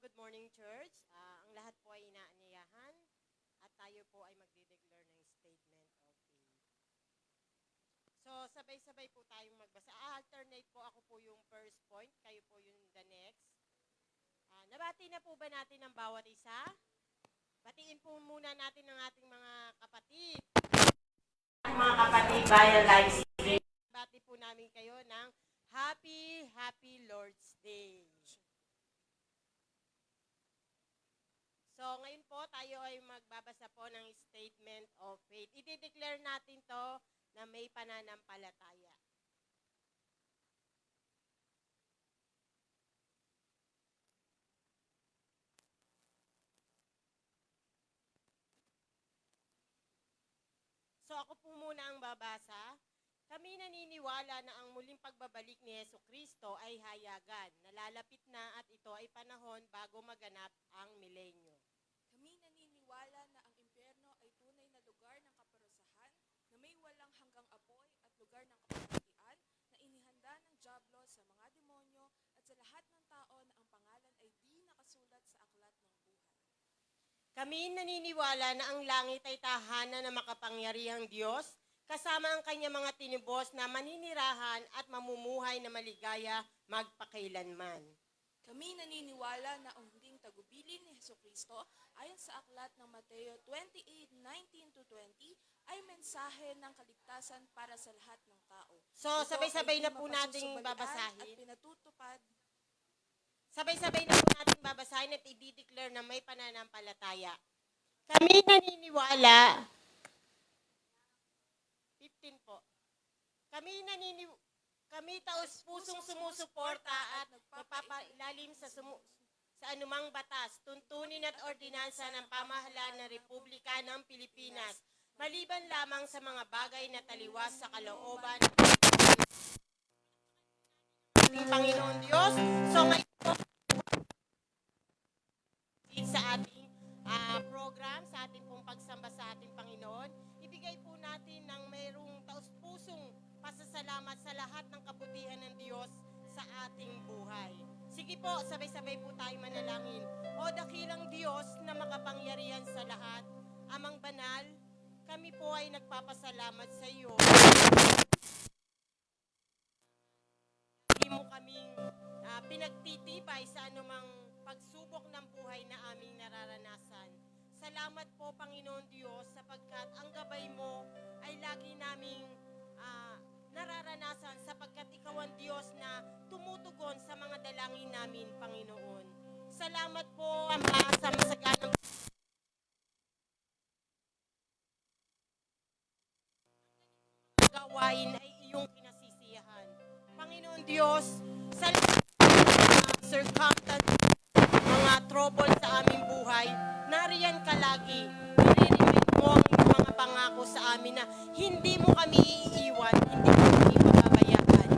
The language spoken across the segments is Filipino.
Good morning, church. Ang lahat po ay inaanyayahan at tayo po ay magde-declare ng statement of faith. So, sabay-sabay po tayong magbasa. Alternate po, ako po yung first point, kayo po yung the next. Nabati na po ba natin ang bawat isa? Batiin po muna natin ang ating mga kapatid. Mga kapatid, via live stream. Bati po namin kayo ng Happy Lord's Day. So, ngayon po, tayo ay magbabasa po ng statement of faith. I-declare natin to na may pananampalataya. So, ako po muna ang babasa. Kami naniniwala na ang muling pagbabalik ni Jesucristo ay hayagan. Nalalapit na at ito ay panahon bago maganap ang milenyo. Kami naniniwala na ang impyerno ay tunay na lugar ng kaparusahan na may walang hanggang apoy at lugar ng kapahatian na inihanda ng dyablo sa mga demonyo at sa lahat ng tao na ang pangalan ay di nakasulat sa aklat ng buhay. Kami naniniwala na ang langit ay tahanan ng makapangyarihang Diyos, kasama ang kanyang mga tinubos na maninirahan at mamumuhay na maligaya magpakailanman. Kami naniniwala na ang huling tagubilin ni Jesucristo ayon sa aklat ng Mateo 28:19-20 ay mensahe ng kaligtasan para sa lahat ng tao. So, sabay-sabay na po nating babasahin. At pinatutupad. Sabay-sabay na po nating babasahin at i-declare na may pananampalataya. Kami naniniwala, 15 po. Kami taus-pusong sumusuporta at nagpapailalim sa anumang batas, tuntunin at ordinansa ng pamahalaan ng Republika ng Pilipinas, maliban lamang sa mga bagay na taliwas sa kalooban ng Panginoon Diyos. So ngayon po, sa ating program, sa ating pong pagsamba sa ating Panginoon, ibigay po natin ng mayroong taus-pusong pasasalamat sa lahat ng kabutihan ng Diyos sa ating buhay. Sige po, sabay-sabay po tayo manalangin. O dakilang Diyos na makapangyarihan sa lahat, Amang Banal, kami po ay nagpapasalamat sa iyo. Hindi mo kaming pinagtitibay sa anumang pagsubok ng buhay na aming nararanasan. Salamat po, Panginoon Diyos, sapagkat ang gabay mo ay lagi naming nararanasan sapagkat ikaw ang Diyos na tumutugon sa mga dalangin namin, Panginoon. Salamat po, Ama, sa masaganang gawain ay iyong kinasisiyahan. Panginoon Diyos, sa circumstance, mga trouble sa aming buhay, nariyan ka lagi. Nire-remind mo ang iyong mga pangako sa amin na hindi mo kami iiwan, hindi mo kami pababayaan.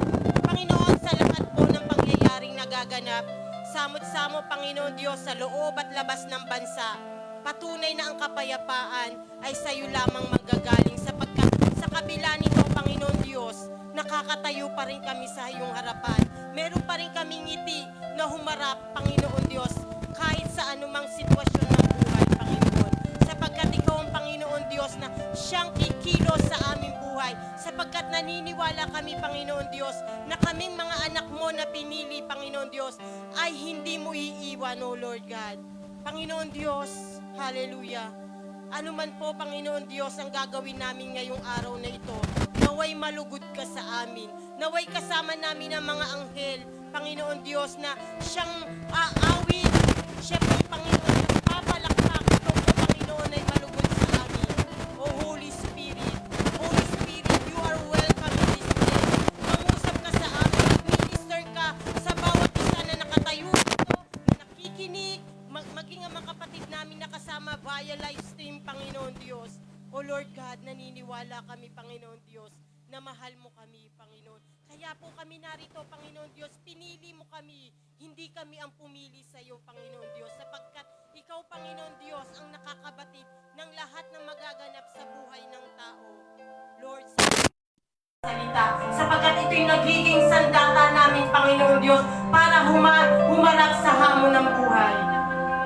Panginoon, sa lahat po ng pangyayaring nagaganap, samot-samo, Panginoon Diyos, sa loob at labas ng bansa, patunay na ang kapayapaan ay sa iyo lamang manggagaling sapagkat sa kabila nito, Panginoon Diyos, nakakatayo pa rin kami sa iyong harapan. Meron pa rin kaming ngiti na humarap, Panginoon Diyos, kahit sa anumang sitwasyon ng buhay, Panginoon. Sapagkat ikaw ang Panginoon Diyos na siyang kikilos sa aming buhay. Sapagkat naniniwala kami, Panginoon Diyos, na kaming mga anak mo na pinili, Panginoon Diyos, ay hindi mo iiwan, O Lord God. Panginoon Diyos, hallelujah. Ano man po, Panginoon Diyos, ang gagawin namin ngayong araw na ito, naway malugod ka sa amin. Naway kasama namin ang mga anghel, Panginoon Diyos, na siyang aawit. Siya po, Panginoon, nagpapalakpak. Ito po, Panginoon, ay malugod sa amin. O Holy Spirit, Holy Spirit, you are welcome in this place. Mangusap ka sa amin, minister ka sa bawat isa na nakatayo dito, na nakikinig, maging ang mga kapatid namin na kasama via live stream, Panginoon Diyos. O Lord God, naniniwala kami, Panginoon Diyos, na mahal mo kami, Panginoon. Kaya po kami narito, Panginoon Diyos, pinili mo kami, hindi kami ang pumili sa iyo, Panginoon Diyos, sapagkat ikaw, Panginoon Diyos, ang nakakabatid ng lahat ng magaganap sa buhay ng tao. Lord, sa salita, sapagkat ito'y nagiging sandata namin, Panginoon Diyos, para humarap sa hamon ng buhay.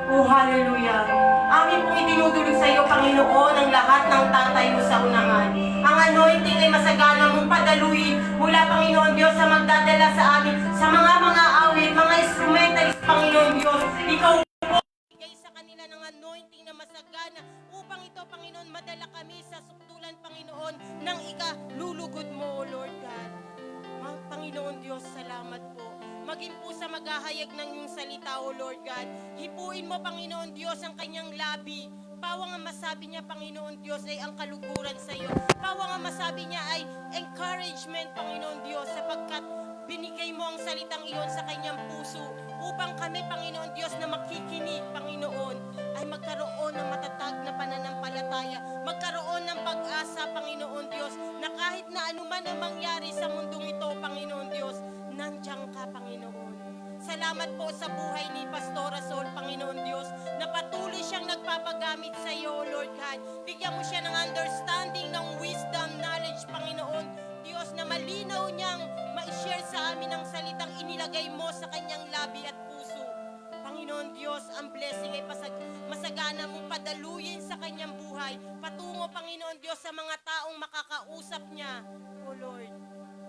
Oh, hallelujah. Amin pong itinutulog sa iyo, Panginoon, ang lahat ng tatay mo sa unahan. Ang anointing ay masagana mong padaluin mula, Panginoon Diyos, sa magdadala sa amin, sa mga awit, mga instrumentalist, Panginoon Diyos. Ikaw po bigay sa kanila ng anointing na masagana upang ito, Panginoon, madala kami sa sukdulan, Panginoon, ng ikalulugod mo, O Lord God. Panginoon Diyos, salamat po. Maging po sa maghahayag ng iyong salita, O Lord God. Hipuin mo, Panginoon Diyos, ang kanyang labi. Pawang ang masabi niya, Panginoon Diyos, ay ang kaluguran sa iyo. Pawang ang masabi niya ay encouragement, Panginoon Diyos, sapagkat binigay mo ang salitang iyon sa kanyang puso upang kami, Panginoon Diyos, na makikinig, Panginoon, ay magkaroon ng matatag na pananampalataya, magkaroon ng pag-asa, Panginoon Diyos, na kahit na anuman ang mangyari sa mundong ito, Panginoon Diyos, nandiyan ka, Panginoon. Salamat po sa buhay ni Pastora Sol, Panginoon Diyos, na patuloy siyang nagpapagamit sa iyo, Lord God. Bigyan mo siya ng understanding, ng wisdom, knowledge, Panginoon Diyos, na malinaw niyang ma-share sa amin ang salitang inilagay mo sa kanyang labi at puso. Panginoon Diyos, ang blessing ay masagana mong padaluyin sa kanyang buhay. Patungo, Panginoon Diyos, sa mga taong makakausap niya. O Lord,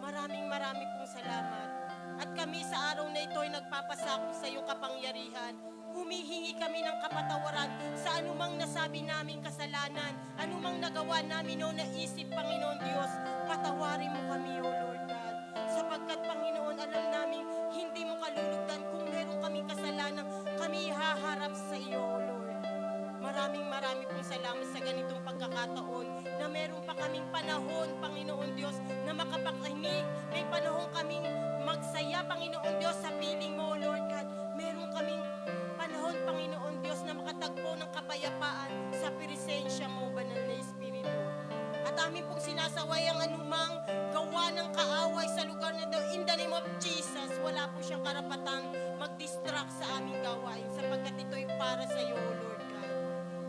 maraming pong salamat. At kami sa araw na ito ay nagpapasakop sa iyong kapangyarihan. Humihingi kami ng kapatawaran sa anumang nasabi naming kasalanan, anumang nagawa namin o naisip, Panginoon Diyos. Patawarin mo kami, O Lord God. Sapagkat, Panginoon, alam namin hindi mo kalulugdan kung meron kaming kasalanan, kami haharap sa iyo, O Lord. Maraming pong salamat sa ganitong pagkakataon na meron pa kaming panahon, Panginoon Diyos, na makapakinig. May panahon kaming magsaya, Panginoon Diyos, sa piling mo, Lord God. Meron kaming panahon, Panginoon Diyos, na makatagpo ng kapayapaan sa presensya mo, Banal na Espiritu. At amin pong sinasaway ang anumang gawa ng kaaway sa lugar na ito. In the name of Jesus, wala po siyang karapatang mag-distract sa aming gawain sapagkat ito'y para sa iyo, O Lord God.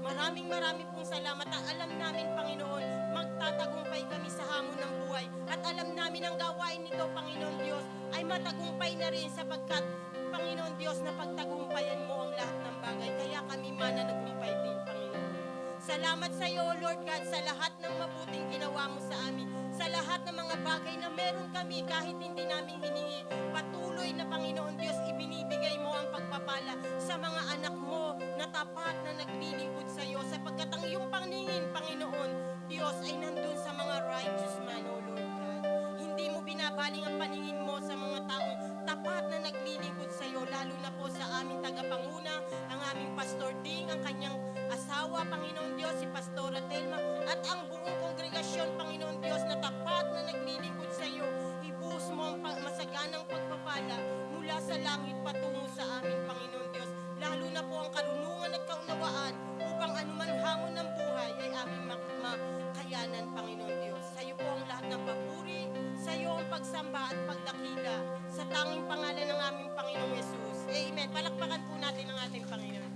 Maraming pong salamat. At alam namin, Panginoon, magtatagumpay kami sa hamon ng buhay. At alam namin ang gawain nito, Panginoon Diyos, ay matagumpay na rin sapagkat, Panginoon Diyos, na pagtagumpayan mo ang lahat ng bagay. Kaya kami mananagumpay din, Panginoon. Salamat sa iyo, Lord God, sa lahat ng mabuting ginawa mo sa amin. Sa lahat ng mga bagay na meron kami kahit hindi namin hiningi. Patuloy na, Panginoon Diyos, ibinibigay mo ang pagpapala sa mga anak mo na tapat na naglilingkod sa iyo. Sapagkat ang iyong paningin, Panginoon Diyos, ay nandun sa mga righteous man, O Lord God. Hindi mo binabaling ang paningin mo sa mga taong tapat na naglilingkod sa iyo, lalo na po sa aming tagapanguna, ang aming Pastor Ding, ang kanyang asawa, Panginoon Diyos, si Pastora Telma, at ang buong kongregasyon, Panginoon Diyos, na tapat na naglilingkod sa iyo. Ibuhos mo ang masaganang pagpapala mula sa langit patungo sa amin, Panginoon Diyos. Lalo na po ang karunungan at kaunawaan upang anuman hamon ng buhay ay aming makayanan, Panginoon Diyos. Sa iyo po ang lahat ng papuri, sa iyo ang pagsamba at pagdakila sa tanging pangalan ng aming Panginoong Yesus. Amen. Palakpakan po natin ang ating Panginoon.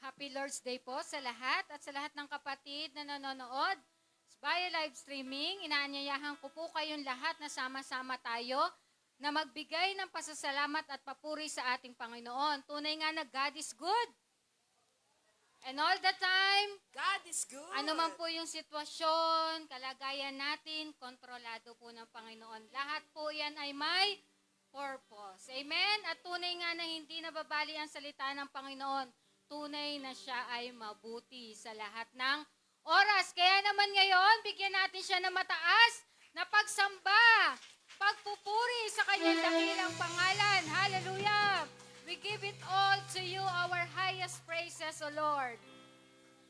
Happy Lord's Day po sa lahat at sa lahat ng kapatid na nanonood via live streaming. Inaanyayahan ko po kayong lahat na sama-sama tayo na magbigay ng pasasalamat at papuri sa ating Panginoon. Tunay nga na God is good. And all the time, God is good. ano man po yung sitwasyon, kalagayan natin, kontrolado po ng Panginoon. Lahat po yan ay may purpose. Amen? At tunay nga na hindi nababali ang salita ng Panginoon. Tunay na siya ay mabuti sa lahat ng oras. Kaya naman ngayon, bigyan natin siya ng mataas na pagsamba, pagpupuri sa kanyang dakilang pangalan. Hallelujah! We give it all to you, our highest praises, O Lord.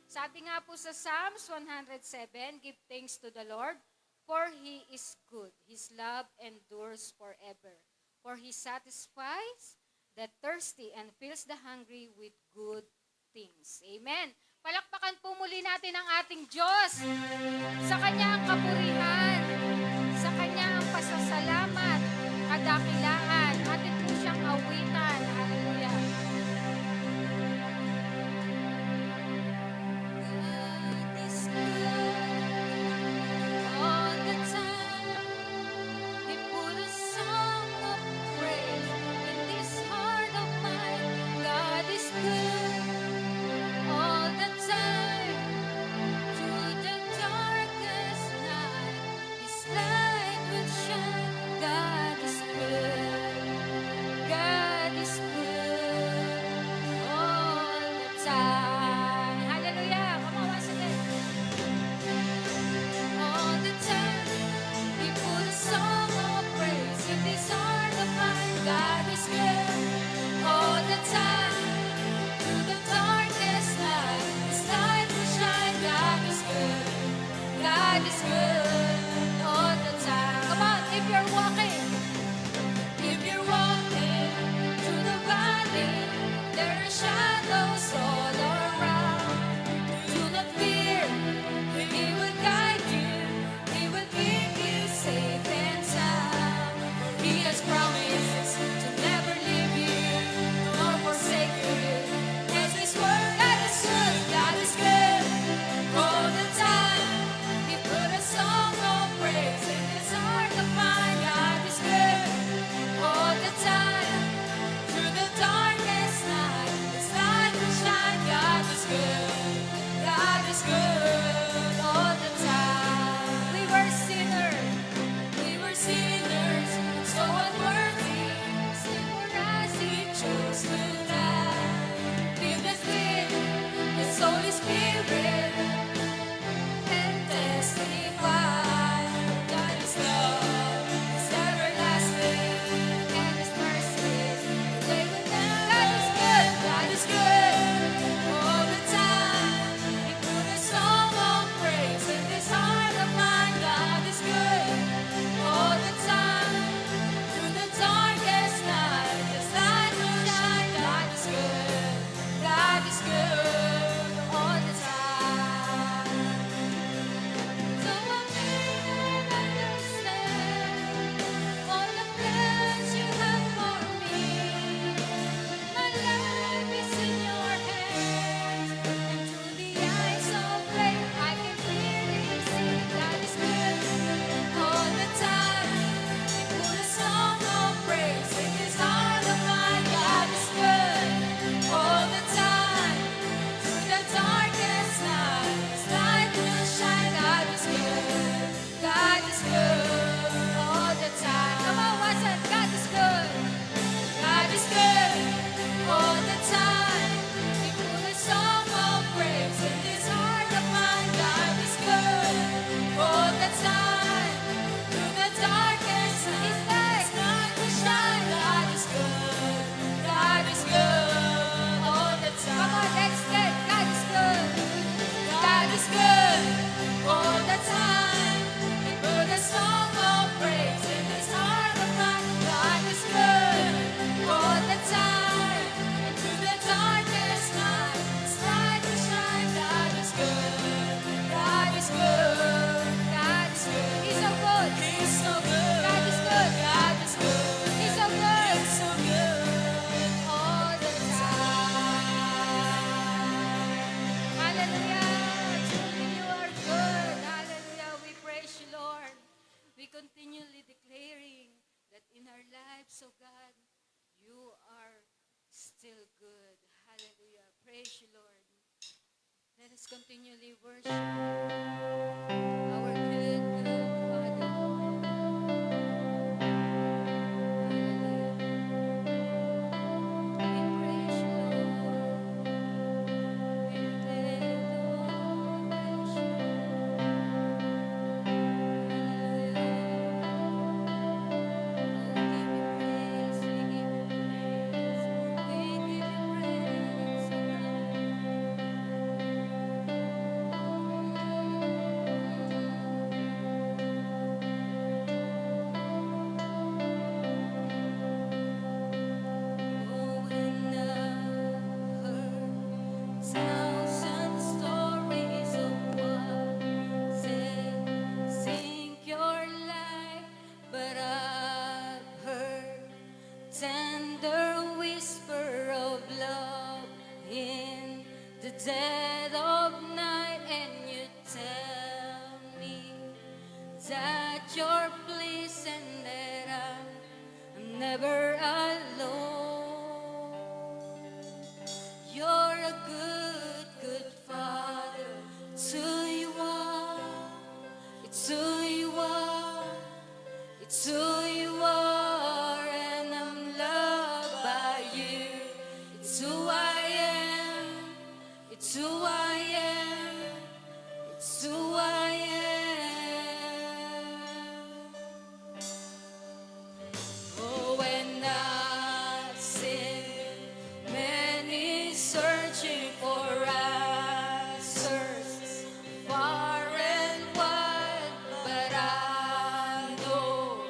Sabi nga po sa Psalms 107, give thanks to the Lord, for He is good. His love endures forever. For He satisfies the thirsty and fills the hungry with good things. Amen. Palakpakan po muli natin ang ating Diyos sa Kanya ang kapurihan, sa Kanya ang pasasalamat, kadakilaan, atin awitan. Hallelujah. God is good all the time. He put a song of praise in this heart of mine. God is good all the time. Through the darkest night, His light will shine. God is good. God is good all the time. Hallelujah. Come on, once again. All the time, He put a song of praise in this heart of mine. God is good all the time. Through the darkest night, His light will shine. God is good. God is good all the time. Come on, if you're walking. If you're walking through the valley, there are shadows all around. Do not fear, He will guide you. He will keep you safe and sound. He has promised to never leave you nor forsake you. As His word, God is good, God is good all the time. He put a song of praise in His heart of mine. God is good all the time. Through the darkest night, His light will shine. God is good. God is good all the time. We were sinners. We were sinners, so unworthy. Still for us He chose to die. Filled us with His Holy Spirit and testify. God is love, is everlasting, and His mercies they will never. God is good all the time. He put a song of praise in this heart of mine. God is good all the time. Through the darkest night, His light will shine. God is good. God is good all the time. So I may not understand all the plans You have for me. My life is in Your hands, and through the eyes of faith, I can clearly see God is good all the time. He put a song of praise in His heart of mine. God is good all the time. Through the darkest night, His light will shine. God is good. God is good all the time. Come on, Watson. God is good. God is good all the time. He put a song of praise in this heart of mine. God is good all the time. Through the darkest night, His light will shine. God is good. God is good all the time. Come on, let's get. God is good. God is good all the time. He put a song of praise in this heart of mine. God is good all the time. And through the darkest night, His light will shine. God is good. God is good. God is good. He's so good. He's so good. God is good. God is good. He's so good. He's so good all the time. Hallelujah. Truly You are good. Hallelujah. We praise You, Lord. We continually declaring that in our lives, oh God, You are still good. Hallelujah. Praise You, Lord. Let us continually worship our good, good Father. Hallelujah. We praise You, Lord. We declare the Lord, praise You. dead of night, and you tell me that you're pleased and that I'm never alone. You're a good, good Father. It's who you are. It's who you are. It's who you are, and I'm loved by you. It's who I am. It's who I am. It's who I am. Oh, when I've seen many searching for answers far and wide, but I know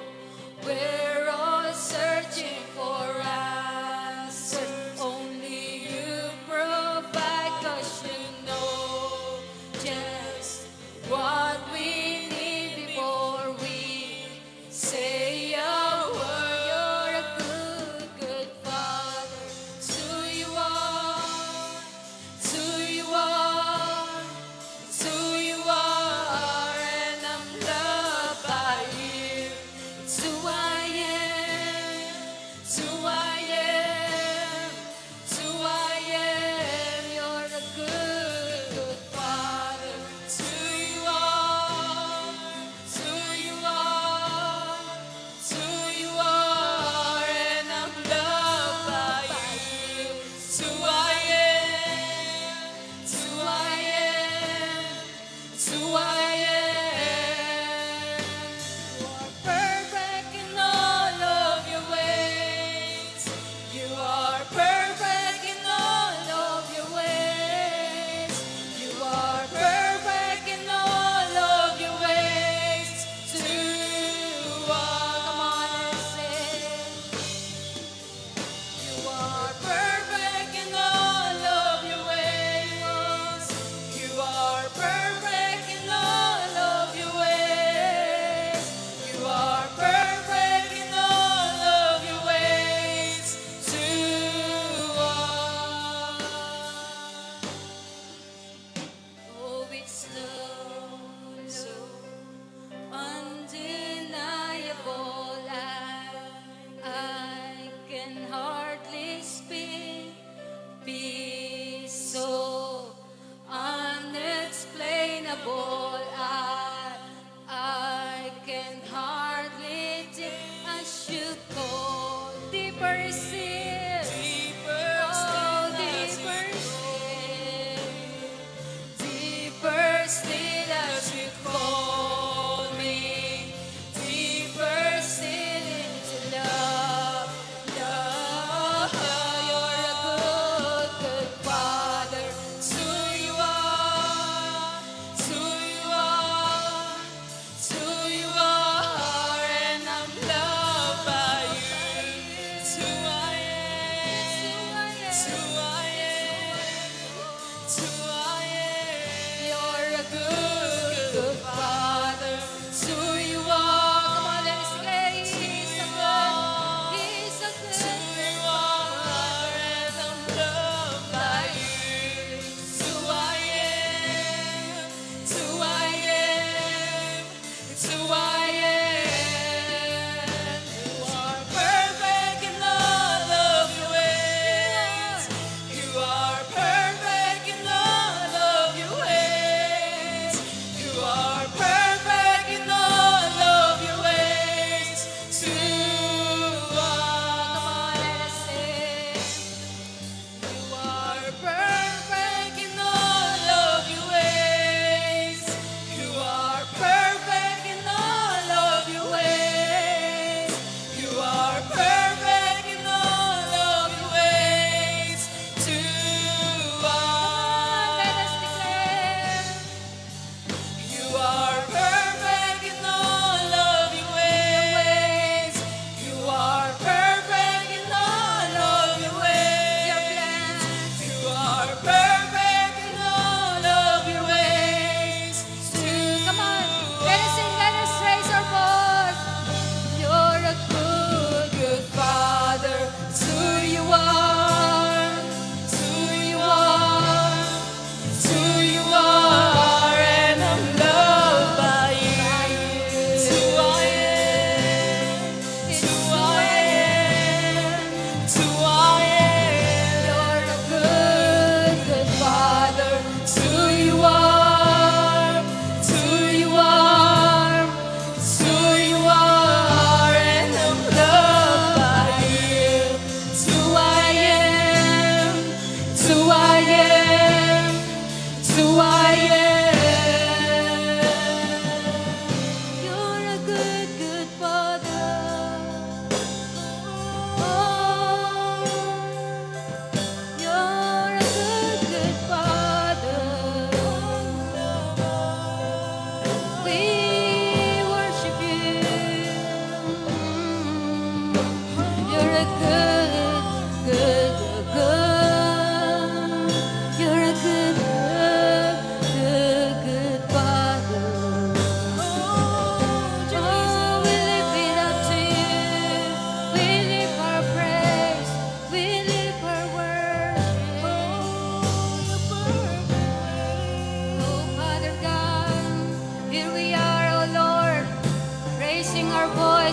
we're all searching for answers. Only you provide, 'cause you know just what we need before we say a word. You're a good, good Father. It's who you are. It's who you are. It's who you are, and I'm loved by you. It's who I am. It's who I am. It's who I am. You're a good, good Father. It's who you are. It's who you are. It's who you are, and I'm loved by you. It's who I am. It's who I am. It's who I am. You are perfect in all of your ways. You are perfect in all of your ways. You are perfect in all of your ways. To come on and say, you are perfect in all of your ways. You are perfect in all of your ways. You are perfect in all of your ways to us. Oh, it's love so undeniable. I can hardly speak. Peace so unexplainable. I can hardly think as you go deeper still. Oh, deeper still. Deeper still as you call me. Deeper still into love. Love. You're a good, good Father. It's who you are. It's who you are. It's who you are, and I'm loved by you. It's who I am. It's who I am. It's who I am. You're a good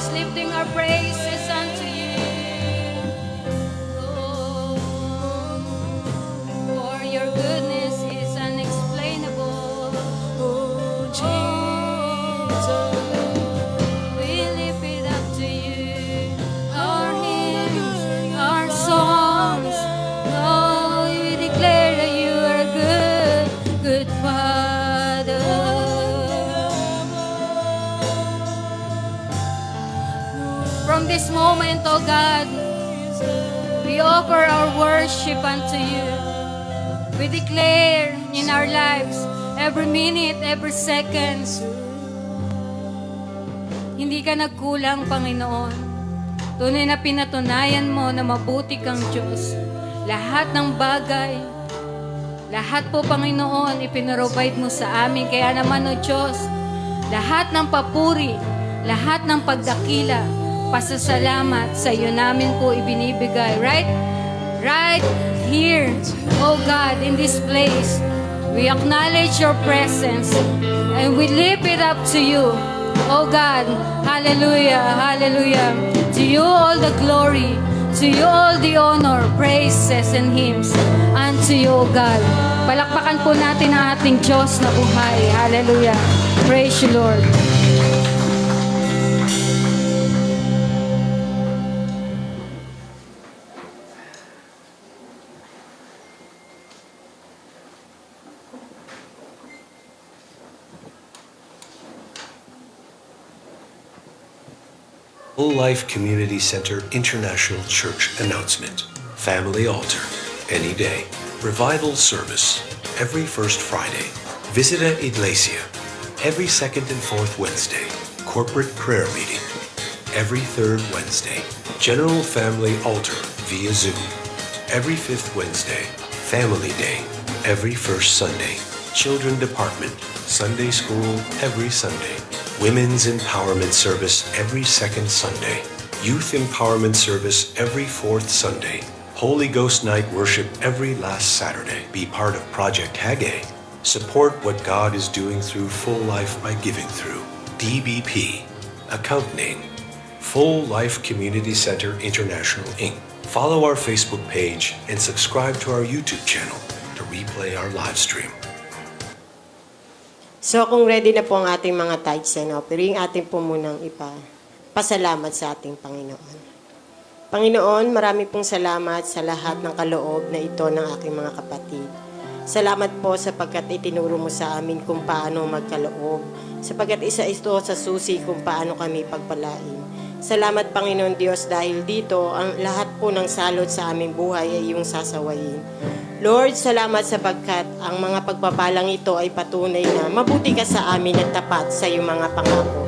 voice, lifting our praises unto you. Lord, for your goodness is unexplainable. Oh, Jesus, we lift it up to you. Our hymns, our songs, oh, we declare that you are good, good Father. From this moment, oh God, we offer our worship unto you. We declare in our lives, every minute, every second, hindi ka nagkulang, Panginoon. Tunay na pinatunayan mo na mabuti kang Diyos. Lahat ng bagay, lahat po, Panginoon, ipinrovide mo sa amin. Kaya naman, O Diyos, lahat ng papuri, lahat ng pagdakila, pasasalamat sa iyo namin po ibinibigay. Right here, oh God, in this place, we acknowledge your presence and we lift it up to you. Oh God, hallelujah, hallelujah. To you all the glory, to you all the honor, praises and hymns unto you, O God. Palakpakan po natin ang ating Diyos na buhay. Hallelujah. Praise you, Lord. Full Life Community Center International Church announcement. Family altar, any day. Revival service, every first Friday. Visita Iglesia, every second and fourth Wednesday. Corporate prayer meeting, every third Wednesday. General Family altar via Zoom, every fifth Wednesday. Family Day, every first Sunday. Children Department, Sunday School, every Sunday. Women's Empowerment Service every second Sunday. Youth Empowerment Service every fourth Sunday. Holy Ghost Night Worship every last Saturday. Be part of Project Haggai. Support what God is doing through Full Life by giving through DBP. Account name Full Life Community Center International Inc. Follow our Facebook page and subscribe to our YouTube channel to replay our live stream. So kung ready na po ang ating mga tithes and offering, ating po munang pasalamat sa ating Panginoon. Panginoon, marami pong salamat sa lahat ng kaloob na ito ng aking mga kapatid. Salamat po sapagkat itinuro mo sa amin kung paano magkaloob, sapagkat isa ito sa susi kung paano kami pagpalain. Salamat, Panginoon Diyos, dahil dito ang lahat po ng salot sa aming buhay ay iyong sasawayin. Lord, salamat sapagkat ang mga pagpapalang ito ay patunay na mabuti ka sa amin at tapat sa iyong mga pangako.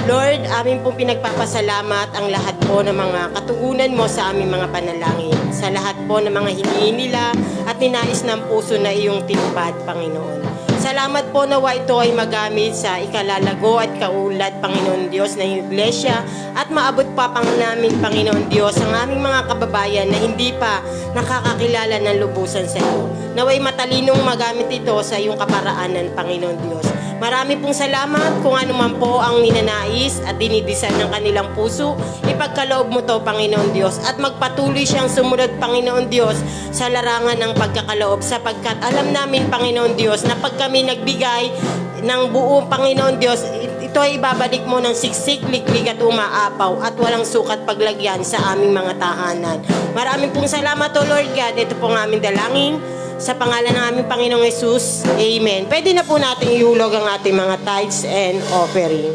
Lord, amin pong pinagpapasalamat ang lahat po ng mga katugunan mo sa aming mga panalangin, sa lahat po ng mga hinihin nila at ninais ng puso na iyong tinupad, Panginoon. Salamat po nawa ito ay magamit sa ikalalago at kaulad, Panginoon Diyos, ng Iglesia at maabot pa namin, Panginoon Diyos, ang aming mga kababayan na hindi pa nakakakilala ng lubusan sa iyo. Naway matalinong magamit ito sa iyong kaparaanan, Panginoon Diyos. Marami pong salamat kung ano man po ang ninanais at dinidisan ng kanilang puso. Ipagkaloob mo to, Panginoon Diyos, at magpatuloy siyang sumunod, Panginoon Diyos, sa larangan ng pagkakaloob sapagkat alam namin, Panginoon Diyos, na pag kami nagbigay ng buong, Panginoon Diyos, ito ay ibabalik mo ng siksik, liklik at umaapaw at walang sukat paglagyan sa aming mga tahanan. Maraming pong salamat, O Lord God. Ito po ang aming dalangin. Sa pangalan ng aming Panginoong Yesus, Amen. Pwede na po nating ihulog ang ating mga tithes and offering.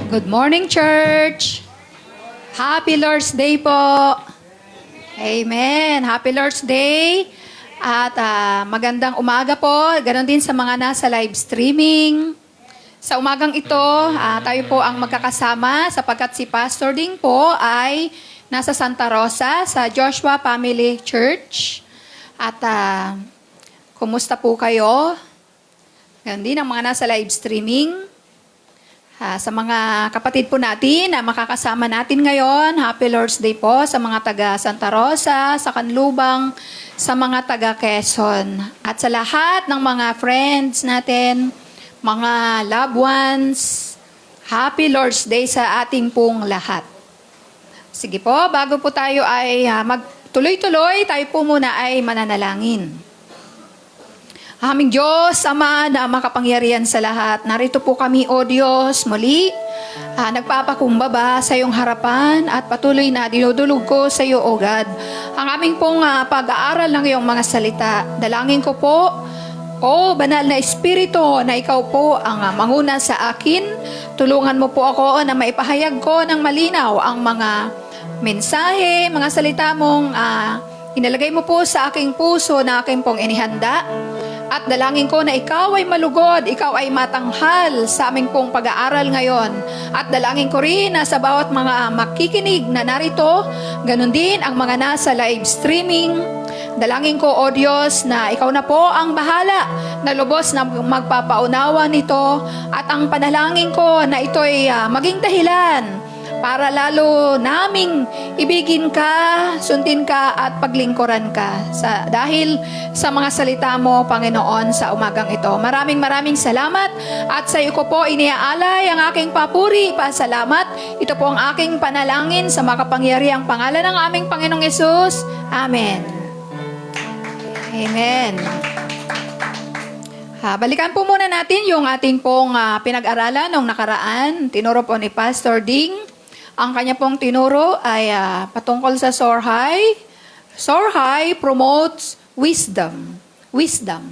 Good morning, church! Happy Lord's Day po! Amen. Happy Lord's Day. At magandang umaga po. Ganon din sa mga nasa live streaming. Sa umagang ito, tayo po ang magkakasama sapagkat si Pastor Ding po ay nasa Santa Rosa sa Joshua Family Church. At kumusta po kayo? Ganon din ang mga nasa live streaming. Sa mga kapatid po natin na makakasama natin ngayon, Happy Lord's Day po sa mga taga Santa Rosa, sa Canlubang, sa mga taga Quezon. At sa lahat ng mga friends natin, mga loved ones, Happy Lord's Day sa ating pong lahat. Sige po, bago po tayo ay magtuloy-tuloy, tayo po muna ay mananalangin. Aming Diyos, Ama na makapangyarihan sa lahat, narito po kami, O Diyos, muli, nagpapakumbaba sa iyong harapan at patuloy na dinudulog ko sa iyo, O God, ang aming pong pag-aaral ng iyong mga salita. Dalangin ko po, O Banal na Espiritu, na ikaw po ang manguna sa akin. Tulungan mo po ako na maipahayag ko ng malinaw ang mga mensahe, mga salita mong inalagay mo po sa aking puso na aking pong inihanda. At dalangin ko na ikaw ay malugod, ikaw ay matanghal sa aming pong pag-aaral ngayon. At dalangin ko rin na sa bawat mga makikinig na narito, ganun din ang mga nasa live streaming. Dalangin ko, O Diyos, na ikaw na po ang bahala na lubos na magpapaunawa nito. At ang panalangin ko na ito ay maging dahilan para lalo naming ibigin ka, sundin ka at paglingkuran ka dahil sa mga salita mo, Panginoon, sa umagang ito. Maraming salamat at sa iyo ko po iniaalay ang aking papuri, pasalamat. Ito po ang aking panalangin sa makapangyarihang pangalan ng aming Panginoong Yesus. Amen. Amen. Balikan po muna natin yung ating pong pinag-aralan nung nakaraan. Tinuro po ni Pastor Ding. Ang kanya pong tinuro ay patungkol sa Soar High. Soar High promotes wisdom. Wisdom.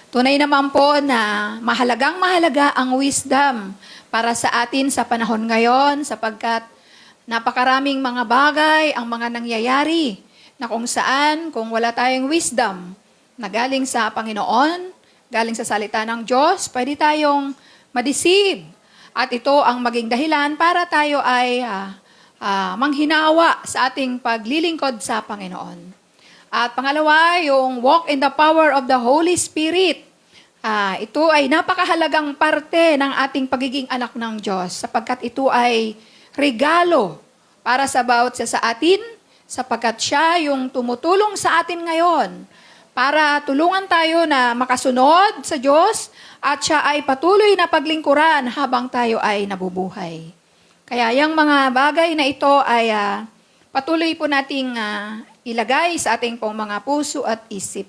Tunay naman po na mahalaga ang wisdom para sa atin sa panahon ngayon sapagkat napakaraming mga bagay ang mga nangyayari na kung saan, kung wala tayong wisdom na galing sa Panginoon, galing sa salita ng Diyos, pwede tayong ma-deceive. At ito ang maging dahilan para tayo ay manghinawa sa ating paglilingkod sa Panginoon. At pangalawa, yung walk in the power of the Holy Spirit. Ito ay napakahalagang parte ng ating pagiging anak ng Diyos sapagkat ito ay regalo para sa bawat isa sa atin sapagkat siya yung tumutulong sa atin ngayon para tulungan tayo na makasunod sa Diyos at siya ay patuloy na paglingkuran habang tayo ay nabubuhay. Kaya yung mga bagay na ito ay patuloy po nating ilagay sa ating pong mga puso at isip.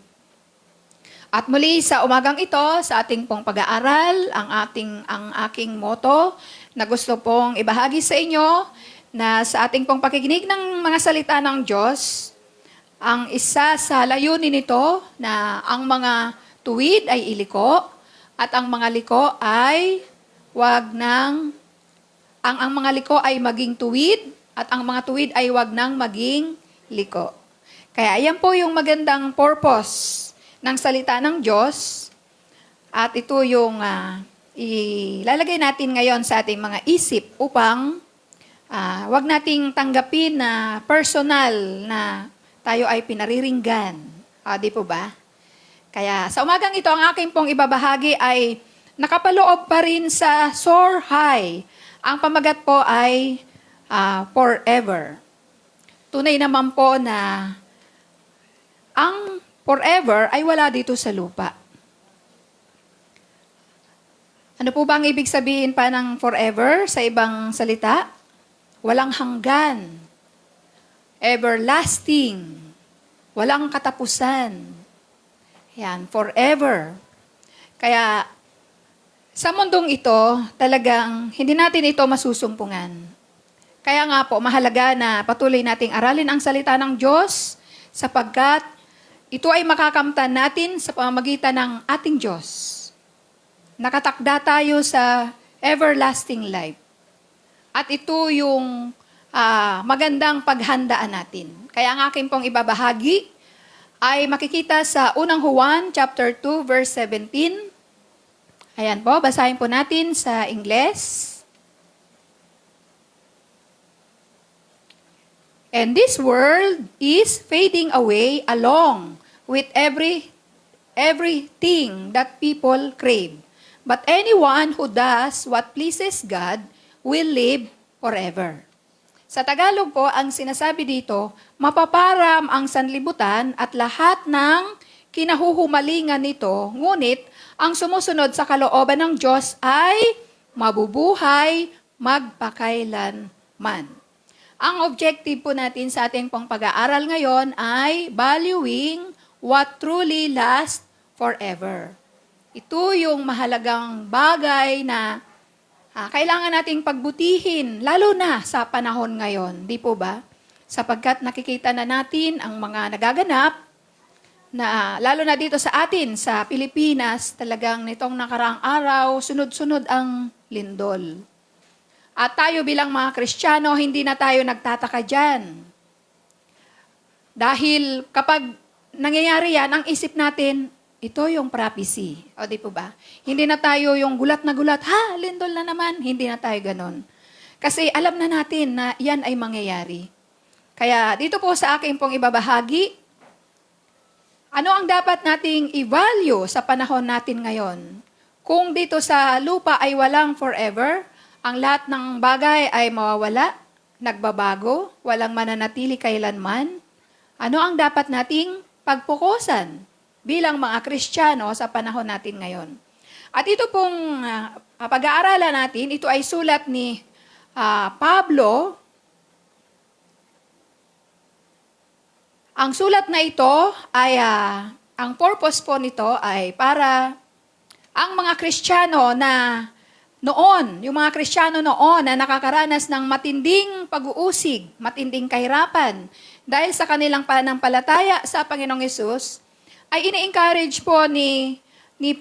At muli sa umagang ito, sa ating pong pag-aaral, ang aking motto na gusto pong ibahagi sa inyo na sa ating pong pakikinig ng mga salita ng Diyos, ang isa sa layunin nito na ang mga tuwid ay iliko at ang mga liko ay ang mga liko ay maging tuwid at ang mga tuwid ay wag nang maging liko. Kaya yan po yung magandang purpose ng salita ng Diyos at ito yung ilalagay natin ngayon sa ating mga isip upang wag nating tanggapin na personal na tayo ay pinariringgan. Di po ba? Kaya sa umagang ito, ang aking pong ibabahagi ay nakapaloob pa rin sa Soar High. Ang pamagat po ay forever. Tunay naman po na ang forever ay wala dito sa lupa. Ano po ba ang ibig sabihin pa ng forever sa ibang salita? Walang hanggan. Everlasting. Walang katapusan. Yan, forever. Kaya, sa mundong ito, talagang hindi natin ito masusumpungan. Kaya nga po, mahalaga na patuloy nating aralin ang salita ng Diyos sapagkat ito ay makakamtan natin sa pamamagitan ng ating Diyos. Nakatakda tayo sa everlasting life. At ito yung magandang paghandaan natin. Kaya ang akin pong ibabahagi ay makikita sa unang Juan chapter 2 verse 17. Ayan po, basahin po natin sa Ingles. And this world is fading away along with everything that people crave. But anyone who does what pleases God will live forever. Sa Tagalog po, ang sinasabi dito, mapaparam ang sanlibutan at lahat ng kinahuhumalingan nito, ngunit ang sumusunod sa kalooban ng Diyos ay mabubuhay magpakailanman. Ang objective po natin sa ating pong pag-aaral ngayon ay valuing what truly lasts forever. Ito yung mahalagang bagay na kailangan nating pagbutihin, lalo na sa panahon ngayon. Di po ba? Sapagkat nakikita na natin ang mga nagaganap, na lalo na dito sa atin, sa Pilipinas, talagang nitong nakaraang araw, sunod-sunod ang lindol. At tayo bilang mga Kristiyano, hindi na tayo nagtataka dyan. Dahil kapag nangyayari yan, ang isip natin, ito yung prophecy. O di po ba? Hindi na tayo yung gulat na gulat, lindol na naman. Hindi na tayo ganon. Kasi alam na natin na yan ay mangyayari. Kaya dito po sa akin pong ibabahagi, ano ang dapat nating i-value sa panahon natin ngayon? Kung dito sa lupa ay walang forever, ang lahat ng bagay ay mawawala, nagbabago, walang mananatili kailanman. Ano ang dapat nating pagpukusan bilang mga Kristiyano sa panahon natin ngayon? At ito pong pag-aaralan natin, ito ay sulat ni Pablo. Ang sulat na ito ay, ang purpose po nito ay para ang mga Kristiyano na noon, yung mga Kristiyano noon na nakakaranas ng matinding pag-uusig, matinding kahirapan, dahil sa kanilang pananampalataya sa Panginoong Hesus, ay ini-encourage po ni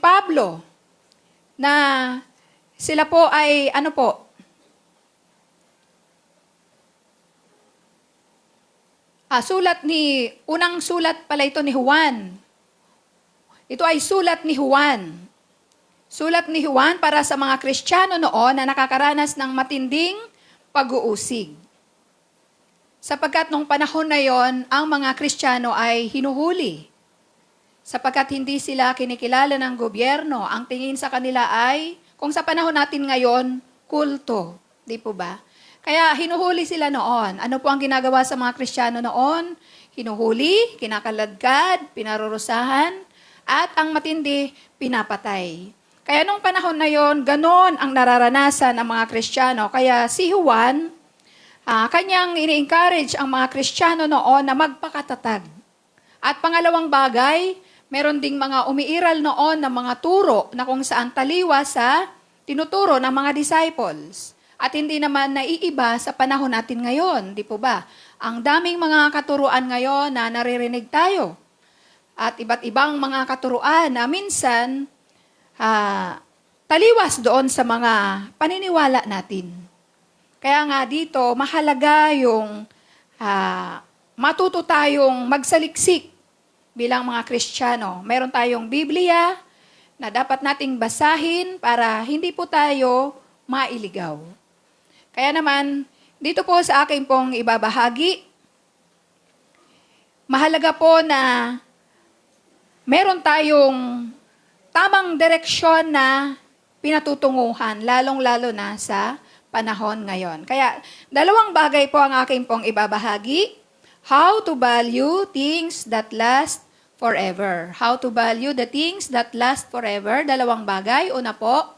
Pablo na sila po ay, unang sulat pala ito ni Juan. Ito ay sulat ni Juan. Sulat ni Juan para sa mga Kristiyano noon na nakakaranas ng matinding pag-uusig. Sapagkat nung panahon na yon, ang mga Kristiyano ay hinuhuli. Sapagkat hindi sila kinikilala ng gobyerno, ang tingin sa kanila ay, kung sa panahon natin ngayon, kulto. Di po ba? Kaya hinuhuli sila noon. Ano po ang ginagawa sa mga Kristiyano noon? Hinuhuli, kinakaladkad, pinarurusahan, at ang matindi, pinapatay. Kaya nung panahon na yon, ganon ang nararanasan ng mga Kristiyano. Kaya si Juan, kanyang ini-encourage ang mga Kristiyano noon na magpakatatag. At pangalawang bagay, meron ding mga umiiral noon ng mga turo na kung saan taliwa sa tinuturo ng mga disciples. At hindi naman naiiba sa panahon natin ngayon, di po ba? Ang daming mga katuruan ngayon na naririnig tayo. At iba't ibang mga katuruan na minsan taliwas doon sa mga paniniwala natin. Kaya nga dito, mahalaga yung matuto tayong magsaliksik bilang mga Kristiyano. Meron tayong Biblia na dapat nating basahin para hindi po tayo mailigaw. Kaya naman, dito po sa akin pong ibabahagi, mahalaga po na meron tayong tamang direksyon na pinatutunguhan, lalong-lalo na sa panahon ngayon. Kaya, dalawang bagay po ang aking pong ibabahagi. How to value things that last forever. How to value the things that last forever. Dalawang bagay. Una po,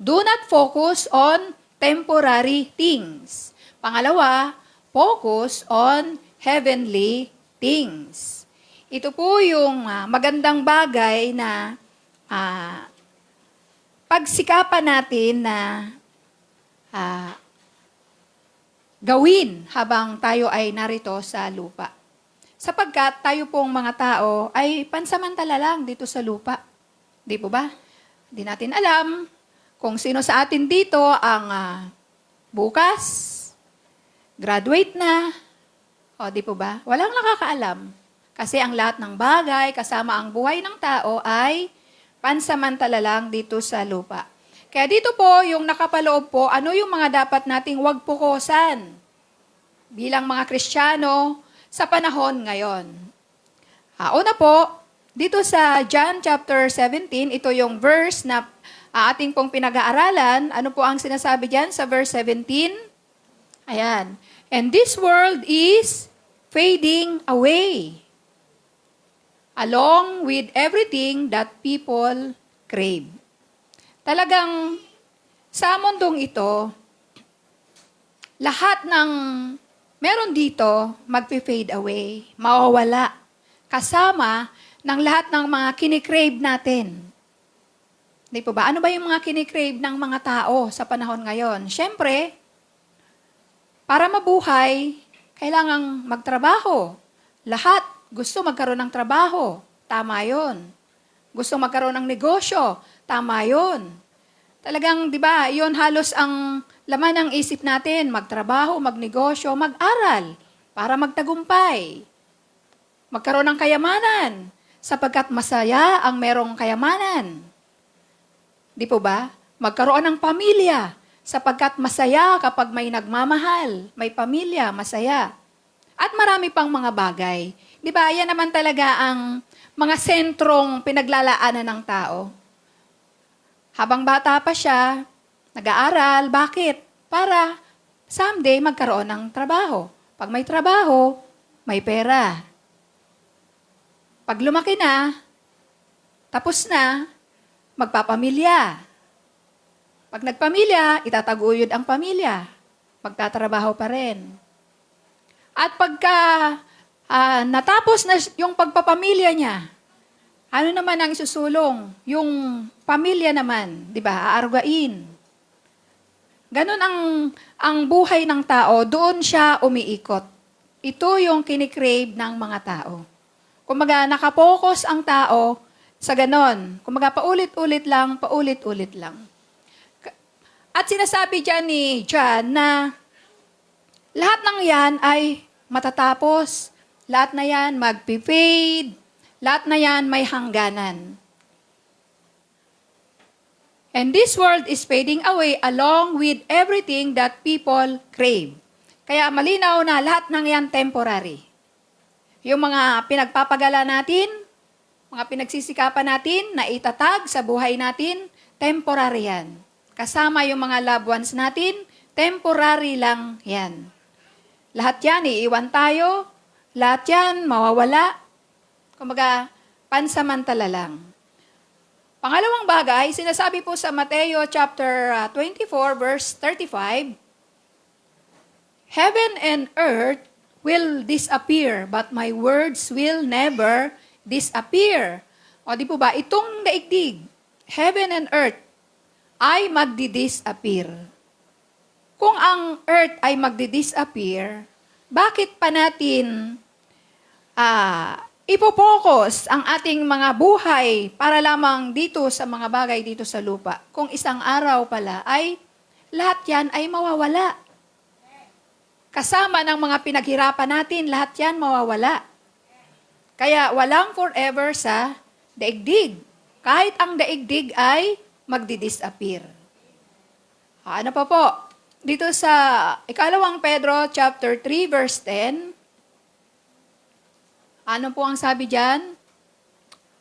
do not focus on temporary things. Pangalawa, focus on heavenly things. Ito po yung magandang bagay na pagsikapan natin na gawin habang tayo ay narito sa lupa. Sapagkat tayo pong mga tao ay pansamantala lang dito sa lupa. Di po ba? Di natin alam kung sino sa atin dito ang bukas. graduate na. O, di po ba? Walang nakakaalam. Kasi ang lahat ng bagay, kasama ang buhay ng tao ay pansamantala lang dito sa lupa. Kaya dito po, yung nakapaloob po, ano yung mga dapat nating wag pukusan bilang mga Kristiyano sa panahon ngayon. Una po, dito sa John chapter 17, ito yung verse na ating pong pinag-aaralan. Ano po ang sinasabi dyan sa verse 17? Ayan. And this world is fading away along with everything that people crave. Talagang sa mundong ito, lahat ng meron dito magpi-fade away, mawawala, kasama ng lahat ng mga kinikrave natin. Di po ba? Ano ba yung mga kinikrave ng mga tao sa panahon ngayon? Siyempre, para mabuhay, kailangang magtrabaho. Lahat gusto magkaroon ng trabaho. Tama yun. Gusto magkaroon ng negosyo. Tama yun. Talagang, di ba, yun halos ang laman ng isip natin. Magtrabaho, magnegosyo, mag-aral para magtagumpay. Magkaroon ng kayamanan sapagkat masaya ang merong kayamanan. Di po ba? Magkaroon ng pamilya sapagkat masaya kapag may nagmamahal, may pamilya, masaya. At marami pang mga bagay. Di ba? Yan naman talaga ang mga sentrong pinaglalaanan ng tao. Habang bata pa siya, nag-aaral. Bakit? Para someday magkaroon ng trabaho. Pag may trabaho, may pera. Pag lumaki na, tapos na, magpapamilya. Pag nagpamilya, itataguyod ang pamilya. Magtatrabaho pa rin. At pagka natapos na yung pagpapamilya niya, ano naman ang isusulong? Yung pamilya naman, di ba? Aargain. Ganon ang buhay ng tao, doon siya umiikot. Ito yung kinikrave ng mga tao. Kumaga, nakapokus ang tao sa ganon. Kumaga, paulit-ulit lang. At sinasabi dyan ni John na lahat ng yan ay matatapos. Lahat na yan magpi-fade. Lahat na yan may hangganan. And this world is fading away along with everything that people crave. Kaya malinaw na lahat ng yan temporary. Yung mga pinagpapagala natin, mga pinagsisikapan natin na itatag sa buhay natin, temporary yan. Kasama yung mga loved ones natin, temporary lang yan. Lahat yan, iiwan tayo. Lahat yan, mawawala. Kumbaga, pansamantala lang. Pangalawang bagay, sinasabi po sa Mateo chapter 24, verse 35, Heaven and earth will disappear, but my words will never disappear. O di po ba, itong daigdig, heaven and earth, ay magdi-disappear. Kung ang earth ay magdi-disappear, bakit pa natin ipopokus ang ating mga buhay para lamang dito sa mga bagay dito sa lupa? Kung isang araw pala ay lahat yan ay mawawala. Kasama ng mga pinaghirapan natin, lahat yan mawawala. Kaya walang forever sa daigdig. Kahit ang daigdig ay magdi-disappear. Ano pa po? Dito sa ikalawang Pedro chapter 3 verse 10, ano po ang sabi diyan?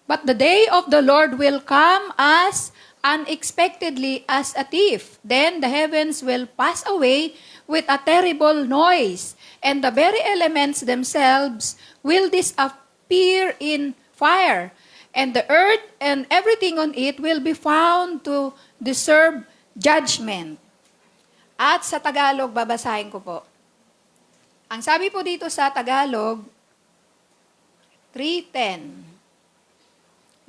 But the day of the Lord will come as unexpectedly as a thief. Then the heavens will pass away with a terrible noise, and the very elements themselves will disappear in fire, and the earth and everything on it will be found to deserve judgment. At sa Tagalog, babasahin ko po. Ang sabi po dito sa Tagalog, 3:10.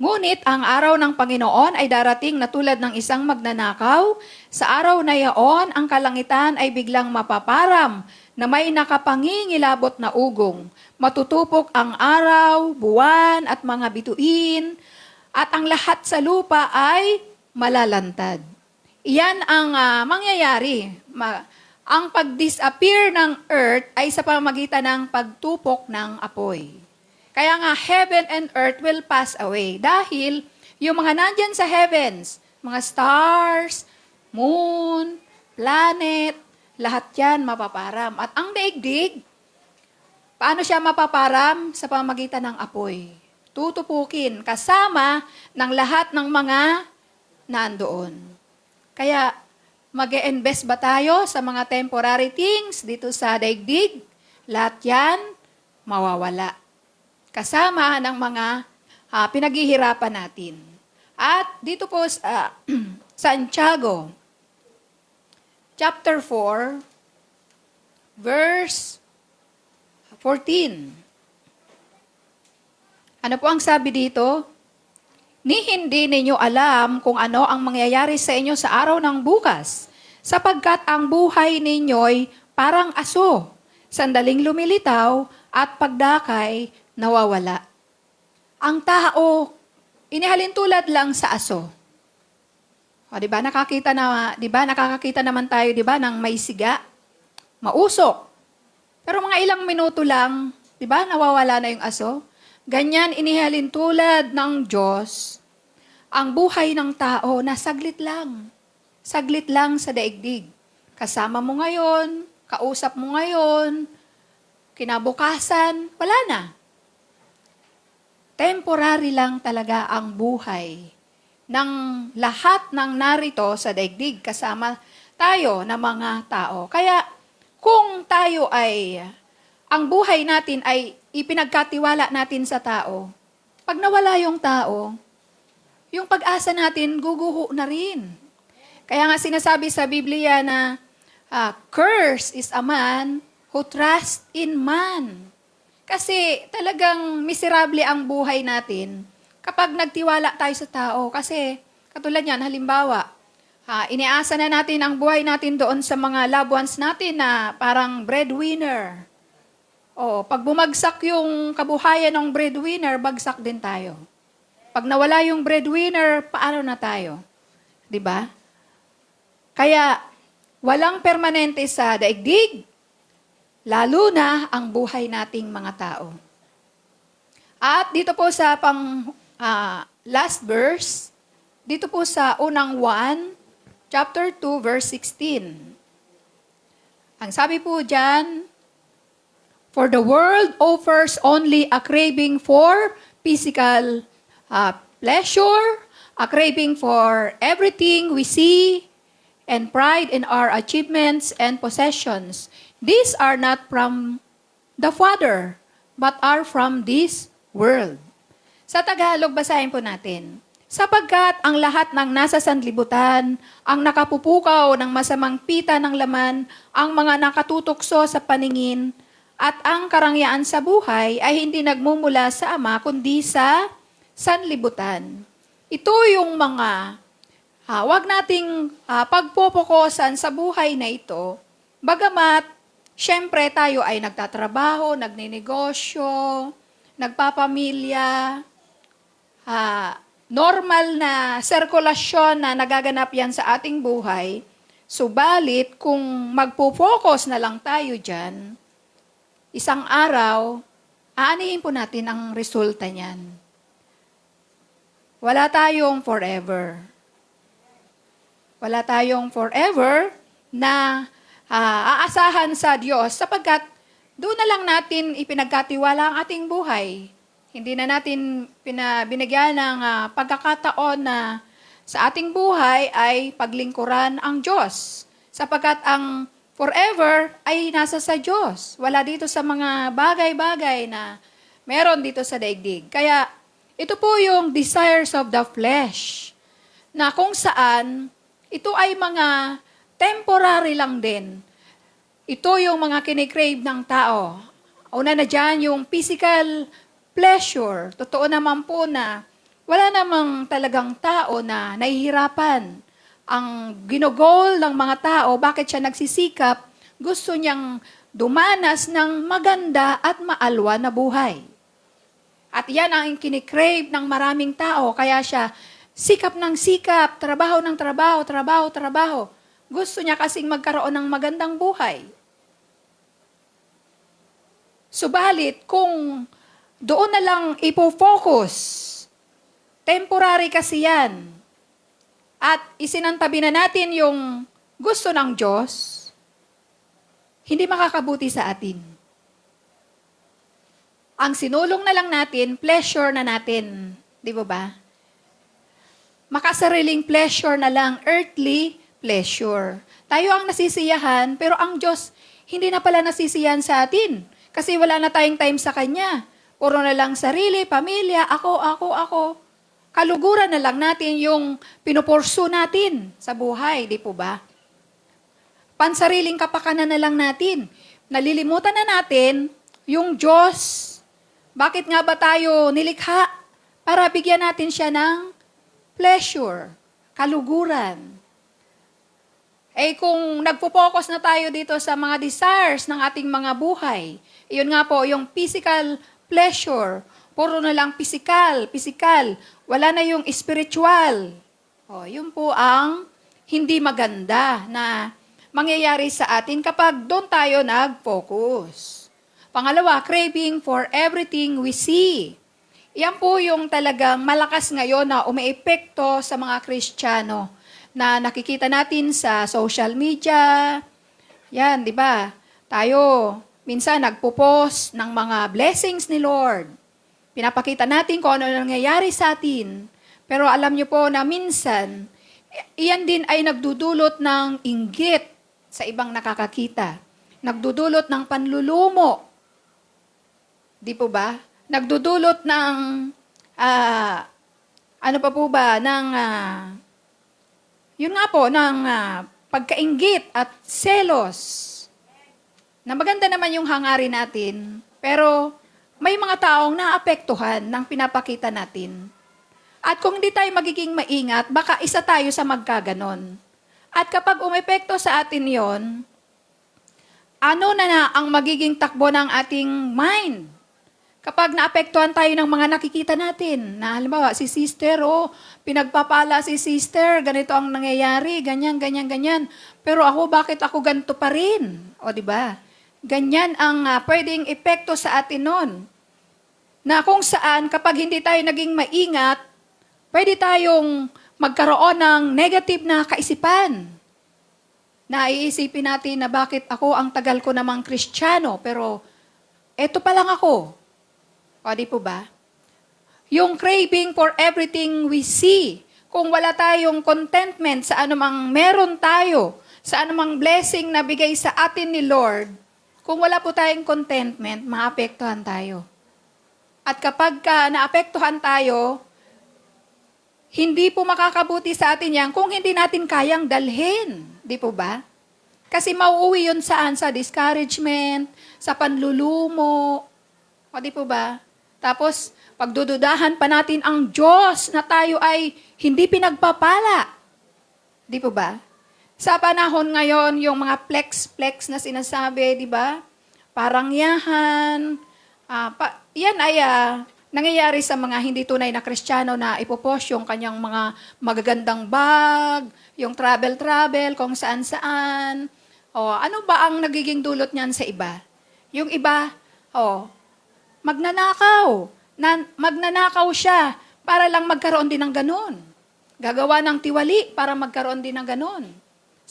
Ngunit ang araw ng Panginoon ay darating na tulad ng isang magnanakaw. Sa araw na yaon, ang kalangitan ay biglang mapaparam na may nakapangingilabot na ugong. Matutupok ang araw, buwan at mga bituin, at ang lahat sa lupa ay malalantad. Iyan ang mangyayari. ang pag-disappear ng earth ay sa pamamagitan ng pagtupok ng apoy. Kaya nga, heaven and earth will pass away. Dahil yung mga nandyan sa heavens, mga stars, moon, planet, lahat yan mapaparam. At ang daigdig, paano siya mapaparam? Sa pamamagitan ng apoy. Tutupukin kasama ng lahat ng mga nandoon. Kaya, mag-e-invest ba tayo sa mga temporary things dito sa daigdig? Lahat yan, mawawala. Kasama ng mga pinaghihirapan natin. At dito po sa Santiago, chapter 4, verse 14. Ano po ang sabi dito? Ni hindi ninyo alam kung ano ang mangyayari sa inyo sa araw ng bukas, sapagkat ang buhay ninyo'y parang aso, sandaling lumilitaw at pagdakay nawawala. Ang tao, inihalin tulad lang sa aso. O, di ba nakakakita naman tayo, di ba, ng may siga, mausok. Pero mga ilang minuto lang, di ba, nawawala na yung aso. Ganyan inihalin tulad ng Diyos ang buhay ng tao na saglit lang sa daigdig. Kasama mo ngayon, kausap mo ngayon, kinabukasan, wala na. Temporary lang talaga ang buhay ng lahat ng narito sa daigdig kasama tayo na mga tao. Kaya kung tayo ang buhay natin ay ipinagkatiwala natin sa tao, pag nawala yung tao, yung pag-asa natin guguho na rin. Kaya nga sinasabi sa Biblia na curse is a man who trusts in man. Kasi talagang miserable ang buhay natin kapag nagtiwala tayo sa tao. Kasi katulad yan, halimbawa, iniasa na natin ang buhay natin doon sa mga loved ones natin na parang breadwinner. O, pag bumagsak yung kabuhayan ng breadwinner, bagsak din tayo. Pag nawala yung breadwinner, paano na tayo? 'Di ba? Kaya, walang permanente sa daigdig, lalo na ang buhay nating mga tao. At dito po sa last verse, dito po sa unang 1, chapter 2, verse 16. Ang sabi po dyan, for the world offers only a craving for physical pleasure, a craving for everything we see, and pride in our achievements and possessions. These are not from the Father, but are from this world. Sa Tagalog, basahin po natin. Sapagkat ang lahat ng nasa sanlibutan, ang nakapupukaw ng masamang pita ng laman, ang mga nakatutokso sa paningin, at ang karangyaan sa buhay ay hindi nagmumula sa Ama, kundi sa sanlibutan. Ito yung mga, wag nating pagpopokosan sa buhay na ito, bagamat, syempre tayo ay nagtatrabaho, nagninegosyo, nagpapamilya, normal na sirkulasyon na nagaganap yan sa ating buhay, subalit kung magpo-focus na lang tayo dyan, isang araw, aanihin po natin ang resulta niyan. Wala tayong forever. Wala tayong forever na aasahan sa Diyos sapagkat doon na lang natin ipinagkatiwala ang ating buhay. Hindi na natin binigyan ng pagkakataon na sa ating buhay ay paglingkuran ang Diyos. Sapagkat ang forever ay nasa sa Diyos. Wala dito sa mga bagay-bagay na meron dito sa daigdig. Kaya ito po yung desires of the flesh na kung saan ito ay mga temporary lang din. Ito yung mga kinikrave ng tao. Una na dyan yung physical pleasure. Totoo naman po na wala namang talagang tao na nahihirapan. Ang ginogol ng mga tao, bakit siya nagsisikap, gusto niyang dumanas ng maganda at maalwa na buhay. At yan ang kinikrave ng maraming tao, kaya siya sikap ng sikap, trabaho ng trabaho, trabaho. Gusto niya kasing magkaroon ng magandang buhay. Subalit, kung doon na lang ipo-focus, temporary kasi yan, at isinantabi na natin yung gusto ng Diyos, hindi makakabuti sa atin. Ang sinulong na lang natin, pleasure na natin. Di ba ba? Makasariling pleasure na lang, earthly pleasure. Tayo ang nasisiyahan, pero ang Diyos hindi na pala nasisiyahan sa atin. Kasi wala na tayong time sa Kanya. Puro na lang sarili, pamilya, ako. Kaluguran na lang natin yung pinupursu natin sa buhay, di po ba? Pansariling kapakanan na lang natin. Nalilimutan na natin yung Diyos. Bakit nga ba tayo nilikha? Para bigyan natin siya ng pleasure, kaluguran. Kung nagpo-focus na tayo dito sa mga desires ng ating mga buhay, iyon nga po, yung physical pleasure, puro na lang physical, wala na yung spiritual. Yun po ang hindi maganda na mangyayari sa atin kapag doon tayo nag-focus. Pangalawa, craving for everything we see. Yan po yung talagang malakas ngayon na umeepekto sa mga Kristiyano na nakikita natin sa social media. Yan, di ba? Tayo, minsan nagpo-post ng mga blessings ni Lord. Pinapakita natin kung ano nangyayari sa atin. Pero alam niyo po na minsan, iyan din ay nagdudulot ng inggit sa ibang nakakakita. Nagdudulot ng panlulumo. Di po ba? Nagdudulot ng, yun nga po, ng pagkainggit at selos. Na maganda naman yung hangarin natin, pero may mga taong naapektuhan ng pinapakita natin. At kung hindi tayo magiging maingat, baka isa tayo sa magkaganon. At kapag umepekto sa atin yon, ano na ang magiging takbo ng ating mind? Kapag naapektuhan tayo ng mga nakikita natin, na halimbawa si sister, pinagpapala si sister, ganito ang nangyayari, ganyan. Pero bakit ako ganito pa rin? Di ba? Ganyan ang pwedeng epekto sa atin nun. Na kung saan, kapag hindi tayo naging maingat, pwede tayong magkaroon ng negative na kaisipan. Na iisipin natin na bakit ako ang tagal ko namang Kristiyano, pero eto pa lang ako. Di po ba? Yung craving for everything we see, kung wala tayong contentment sa anumang meron tayo, sa anumang blessing na bigay sa atin ni Lord, kung wala po tayong contentment, maapektuhan tayo. At kapag naapektuhan tayo, hindi po makakabuti sa atin yan kung hindi natin kayang dalhin. Di po ba? Kasi mauuwi yun saan? Sa discouragement, sa panlulumo. Di po ba? Tapos, pagdududahan pa natin ang Diyos na tayo ay hindi pinagpapala. Di po ba? Sa panahon ngayon, yung mga flex na sinasabi, di ba? Parangyahan. Yan ay nangyayari sa mga hindi tunay na Kristiyano na ipopost yung kanyang mga magagandang bag, yung travel, kung saan-saan. Ano ba ang nagiging dulot niyan sa iba? Yung iba, magnanakaw siya para lang magkaroon din ng ganun. Gagawa ng tiwali para magkaroon din ng ganun.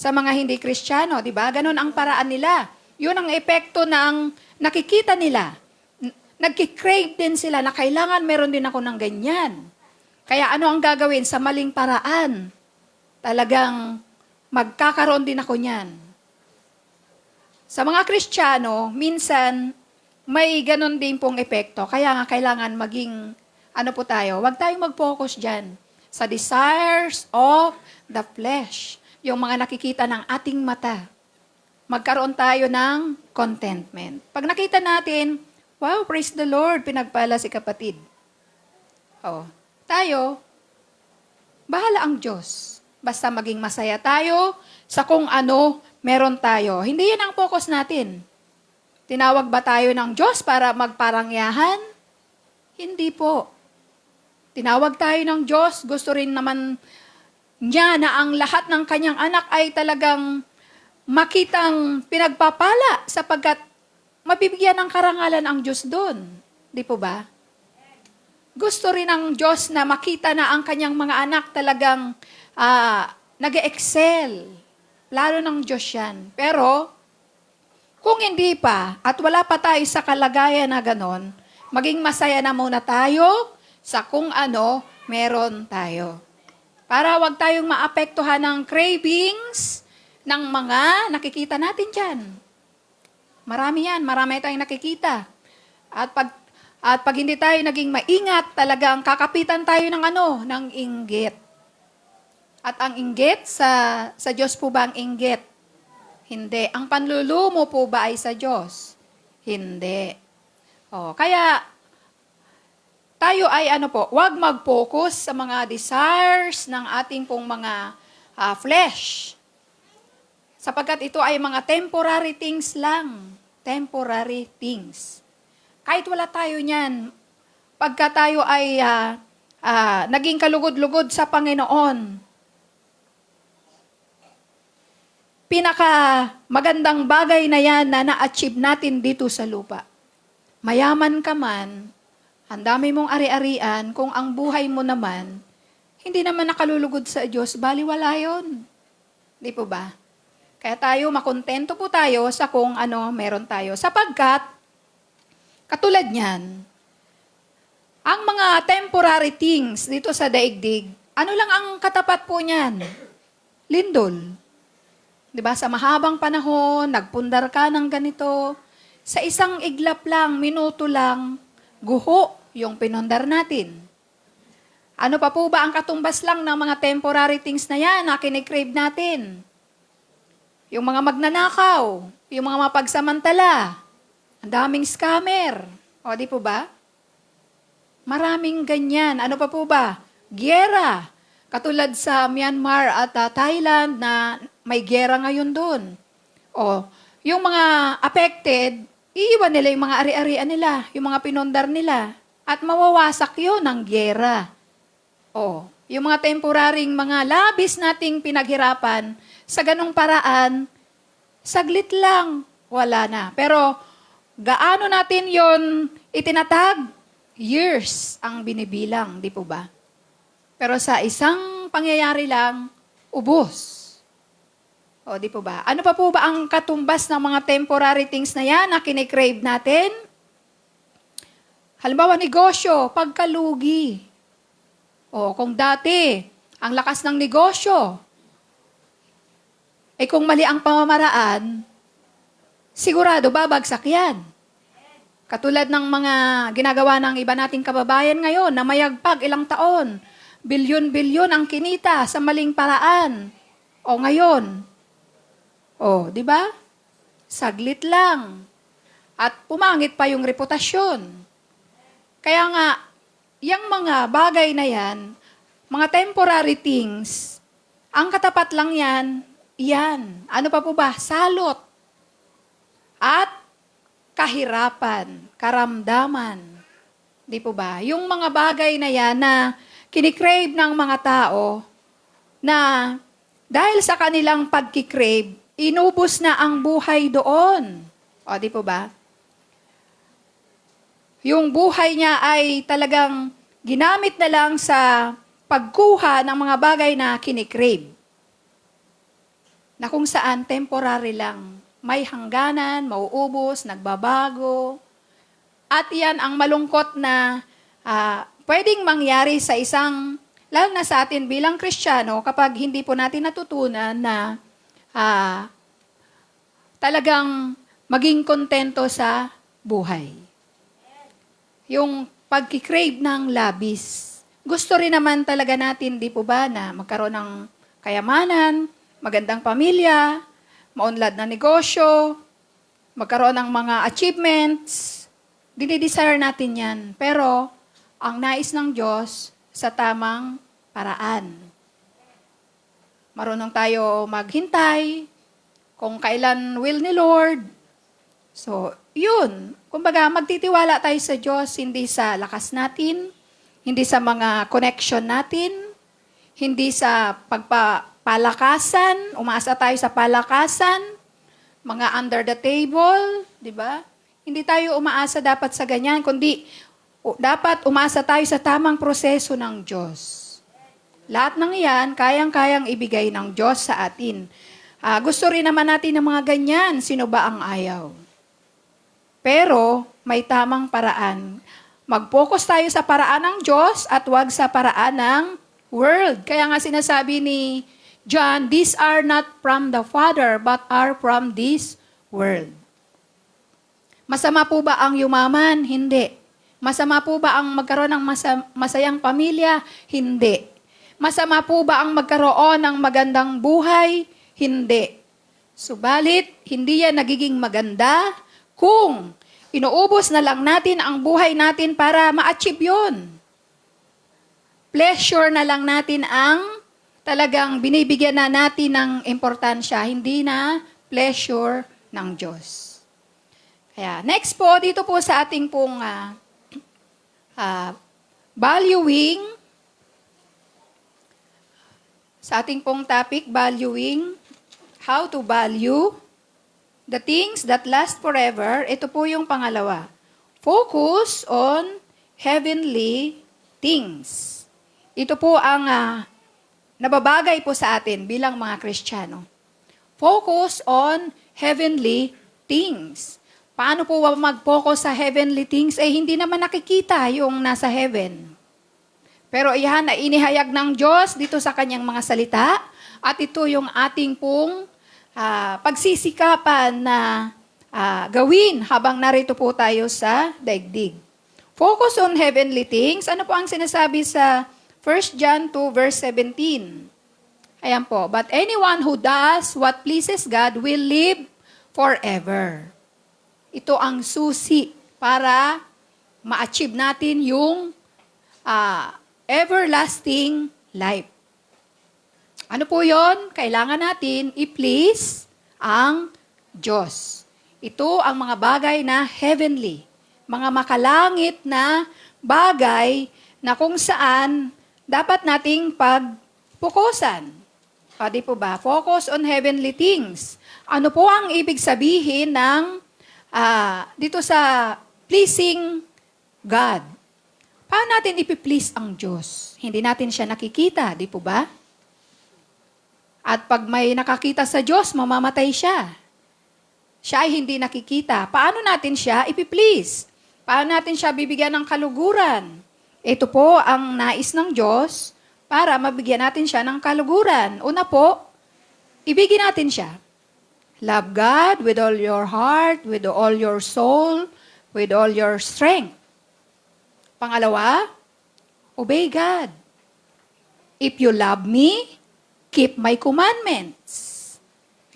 Sa mga hindi Kristiyano, di ba? Ganun ang paraan nila. Yun ang epekto ng nakikita nila. Nagkikrave din sila na kailangan meron din ako ng ganyan. Kaya ano ang gagawin sa maling paraan? Talagang magkakaroon din ako niyan. Sa mga Kristiyano, minsan, may ganun din pong epekto. Kaya nga kailangan maging, huwag tayong mag-focus dyan sa desires of the flesh. Yung mga nakikita ng ating mata. Magkaroon tayo ng contentment. Pag nakita natin, wow, praise the Lord, pinagpala si kapatid. Tayo, bahala ang Diyos. Basta maging masaya tayo sa kung ano meron tayo. Hindi yan ang focus natin. Tinawag ba tayo ng Diyos para magparangyahan? Hindi po. Tinawag tayo ng Diyos, gusto rin naman niya na ang lahat ng kanyang anak ay talagang makitang pinagpapala sapagkat mabibigyan ng karangalan ang Diyos doon. Di po ba? Gusto rin ng Diyos na makita na ang kanyang mga anak talagang nag-excel. Lalo ng Diyos yan. Pero, kung hindi pa at wala pa tayo sa kalagayan na ganon, maging masaya na muna tayo sa kung ano meron tayo. Para wag tayong maapektuhan ng cravings ng mga nakikita natin dyan. Marami yan, marami tayong nakikita. At pag hindi tayo naging maingat, talagang kakapitan tayo ng inggit. At ang inggit, sa Diyos po ba ang inggit? Hindi. Ang panlulumo po ba ay sa Diyos? Hindi. Kaya, tayo ay wag mag-focus sa mga desires ng ating pong mga flesh. Sapagkat ito ay mga temporary things lang. Temporary things. Kahit wala tayo niyan, pagka tayo ay naging kalugod-lugod sa Panginoon, pinaka magandang bagay na yan na na-achieve natin dito sa lupa. Mayaman ka man, ang dami mong ari-arian, kung ang buhay mo naman, hindi naman nakalulugod sa Diyos, baliwala yun. Di po ba? Kaya tayo, makontento po tayo sa kung ano meron tayo. Sapagkat, katulad niyan, ang mga temporary things dito sa daigdig, ano lang ang katapat po niyan? Lindol. Diba? Sa mahabang panahon, nagpundar ka ng ganito, sa isang iglap lang, minuto lang, guho yung pinundar natin. Ano pa po ba ang katumbas lang ng mga temporary things na yan na kinikrave natin? Yung mga magnanakaw, yung mga mapagsamantala, ang daming scammer. O, di po ba? Maraming ganyan. Ano pa po ba? Giyera. Katulad sa Myanmar at Thailand na may giyera ngayon doon. O, yung mga affected, iiwan nila yung mga ari-arian nila, yung mga pinondar nila. At mawawasak yun ng giyera. O, yung mga temporaring mga labis nating pinaghirapan, sa ganong paraan, saglit lang, wala na. Pero, gaano natin yon itinatag? Years ang binibilang, di po ba? Pero sa isang pangyayari lang, ubos. O, di po ba? Ano pa po ba ang katumbas ng mga temporary things na yan na kinikrave natin? Halimbawa, negosyo, pagkalugi. O, kung dati, ang lakas ng negosyo, kung mali ang pamamaraan, sigurado babagsak yan. Katulad ng mga ginagawa ng iba nating kababayan ngayon na mayagpag ilang taon, bilyon-bilyon ang kinita sa maling paraan. O ngayon, di ba? Saglit lang. At pumangit pa yung reputasyon. Kaya nga, yung mga bagay na yan, mga temporary things, ang katapat lang yan, ano pa po ba? Salot. At kahirapan, karamdaman. Di po ba? Yung mga bagay na yan na kinikrave ng mga tao na dahil sa kanilang pagkikrave, inubos na ang buhay doon. O, di po ba? Yung buhay niya ay talagang ginamit na lang sa pagkuha ng mga bagay na kinikrave. Na kung saan temporary lang. May hangganan, mauubos, nagbabago. At yan ang malungkot na pwedeng mangyari sa isang, lalo na sa atin bilang Kristiyano, kapag hindi po natin natutunan na talagang maging kontento sa buhay. Yung pagkikrave ng labis. Gusto rin naman talaga natin, di po ba, na magkaroon ng kayamanan, magandang pamilya, maunlad na negosyo, magkaroon ng mga achievements. Dinidesire natin yan. Pero, ang nais ng Diyos sa tamang paraan. Marunong tayo maghintay kung kailan will ni Lord. So, yun. Kumbaga, magtitiwala tayo sa Diyos, hindi sa lakas natin, hindi sa mga connection natin, hindi sa pagpapalakasan, umaasa tayo sa palakasan, mga under the table, di ba? Hindi tayo umaasa dapat sa ganyan, kundi dapat umaasa tayo sa tamang proseso ng Diyos. Lahat ng yan, kayang-kayang ibigay ng Diyos sa atin. Gusto rin naman natin ng mga ganyan, sino ba ang ayaw? Pero may tamang paraan. Mag-focus tayo sa paraan ng Diyos at wag sa paraan ng world. Kaya nga sinasabi ni John, these are not from the Father, but are from this world. Masama po ba ang yumaman? Hindi. Masama po ba ang magkaroon ng masayang pamilya? Hindi. Masama po ba ang magkaroon ng magandang buhay? Hindi. Subalit, hindi yan nagiging maganda kung inuubos na lang natin ang buhay natin para ma-achieve yun. Pleasure na lang natin ang talagang binibigyan na natin ng importansya, hindi na pleasure ng Diyos. Kaya, next po, dito po sa ating pong valuing, sa ating pong topic, valuing, how to value the things that last forever. Ito po yung pangalawa. Focus on heavenly things. Ito po ang nababagay po sa atin bilang mga Kristiyano. Focus on heavenly things. Paano po mag-focus sa heavenly things? Hindi naman nakikita yung nasa heaven. Pero iyan na inihayag ng Diyos dito sa kanyang mga salita. At ito yung ating pong pagsisikapan na gawin habang narito po tayo sa daigdig. Focus on heavenly things. Ano po ang sinasabi sa 1 John 2 verse 17? Ayan po. But anyone who does what pleases God will live forever. Ito ang susi para ma-achieve natin yung everlasting life. Ano po yon? Kailangan natin i-please ang Diyos. Ito ang mga bagay na heavenly. Mga makalangit na bagay na kung saan dapat nating pagpukusan. Di po ba? Focus on heavenly things. Ano po ang ibig sabihin ng dito sa pleasing God? Paano natin ipiplease ang Diyos? Hindi natin siya nakikita, di po ba? At pag may nakakita sa Diyos, mamamatay siya. Siya ay hindi nakikita. Paano natin siya ipiplease? Paano natin siya bibigyan ng kaluguran? Ito po ang nais ng Diyos para mabigyan natin siya ng kaluguran. Una po, ibigin natin siya. Love God with all your heart, with all your soul, with all your strength. Pangalawa, obey God. If you love me, keep my commandments.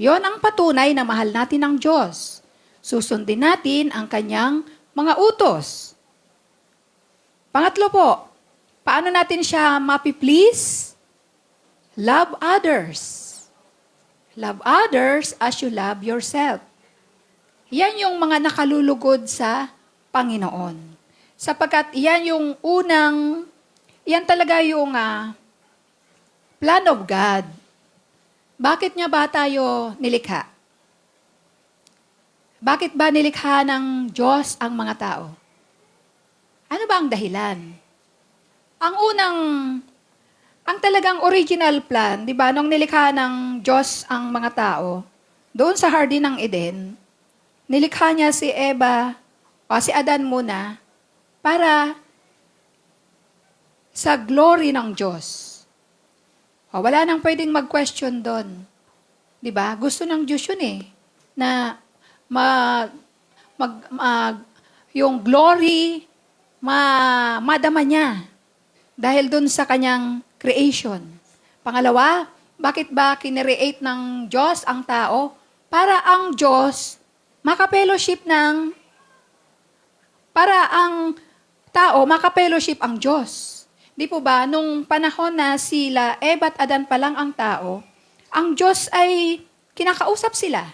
Yon ang patunay na mahal natin ng Diyos. Susundin natin ang kanyang mga utos. Pangatlo po, paano natin siya mapiplease? Love others. Love others as you love yourself. Yan yung mga nakalulugod sa Panginoon. Sapagkat yan yung yan talaga yung plan of God. Bakit niya ba tayo nilikha? Bakit ba nilikha ng Diyos ang mga tao? Ano ba ang dahilan? Ang talagang original plan, di ba, nung nilikha ng Diyos ang mga tao, doon sa Hardin ng Eden, nilikha niya si Eva, o si Adan muna, para sa glory ng Diyos. Wala nang pwedeng mag-question doon. Di ba? Gusto ng Diyos yun na yung glory, madama niya dahil doon sa kanyang creation. Pangalawa, bakit ba kinereate ng Diyos ang tao? Para ang Diyos para ang tao makapellowship ang Diyos. Di po ba, nung panahon na sila, Eva at Adan pa lang ang tao, ang Diyos ay kinakausap sila.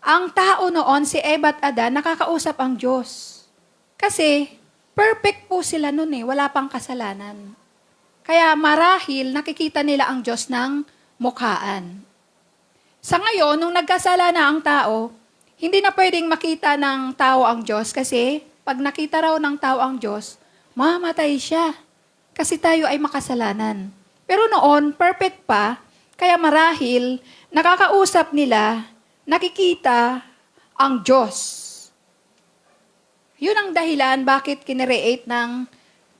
Ang tao noon, si Eva at Adan, nakakausap ang Diyos. Kasi, perfect po sila noon wala pang kasalanan. Kaya marahil nakikita nila ang Diyos ng mukhaan. Sa ngayon, nung nagkasala na ang tao, hindi na pwedeng makita ng tao ang Diyos kasi pag nakita raw ng tao ang Diyos, mamatay siya. Kasi tayo ay makasalanan. Pero noon, perfect pa, kaya marahil nakakausap nila, nakikita ang Diyos. Yun ang dahilan bakit kinereate ng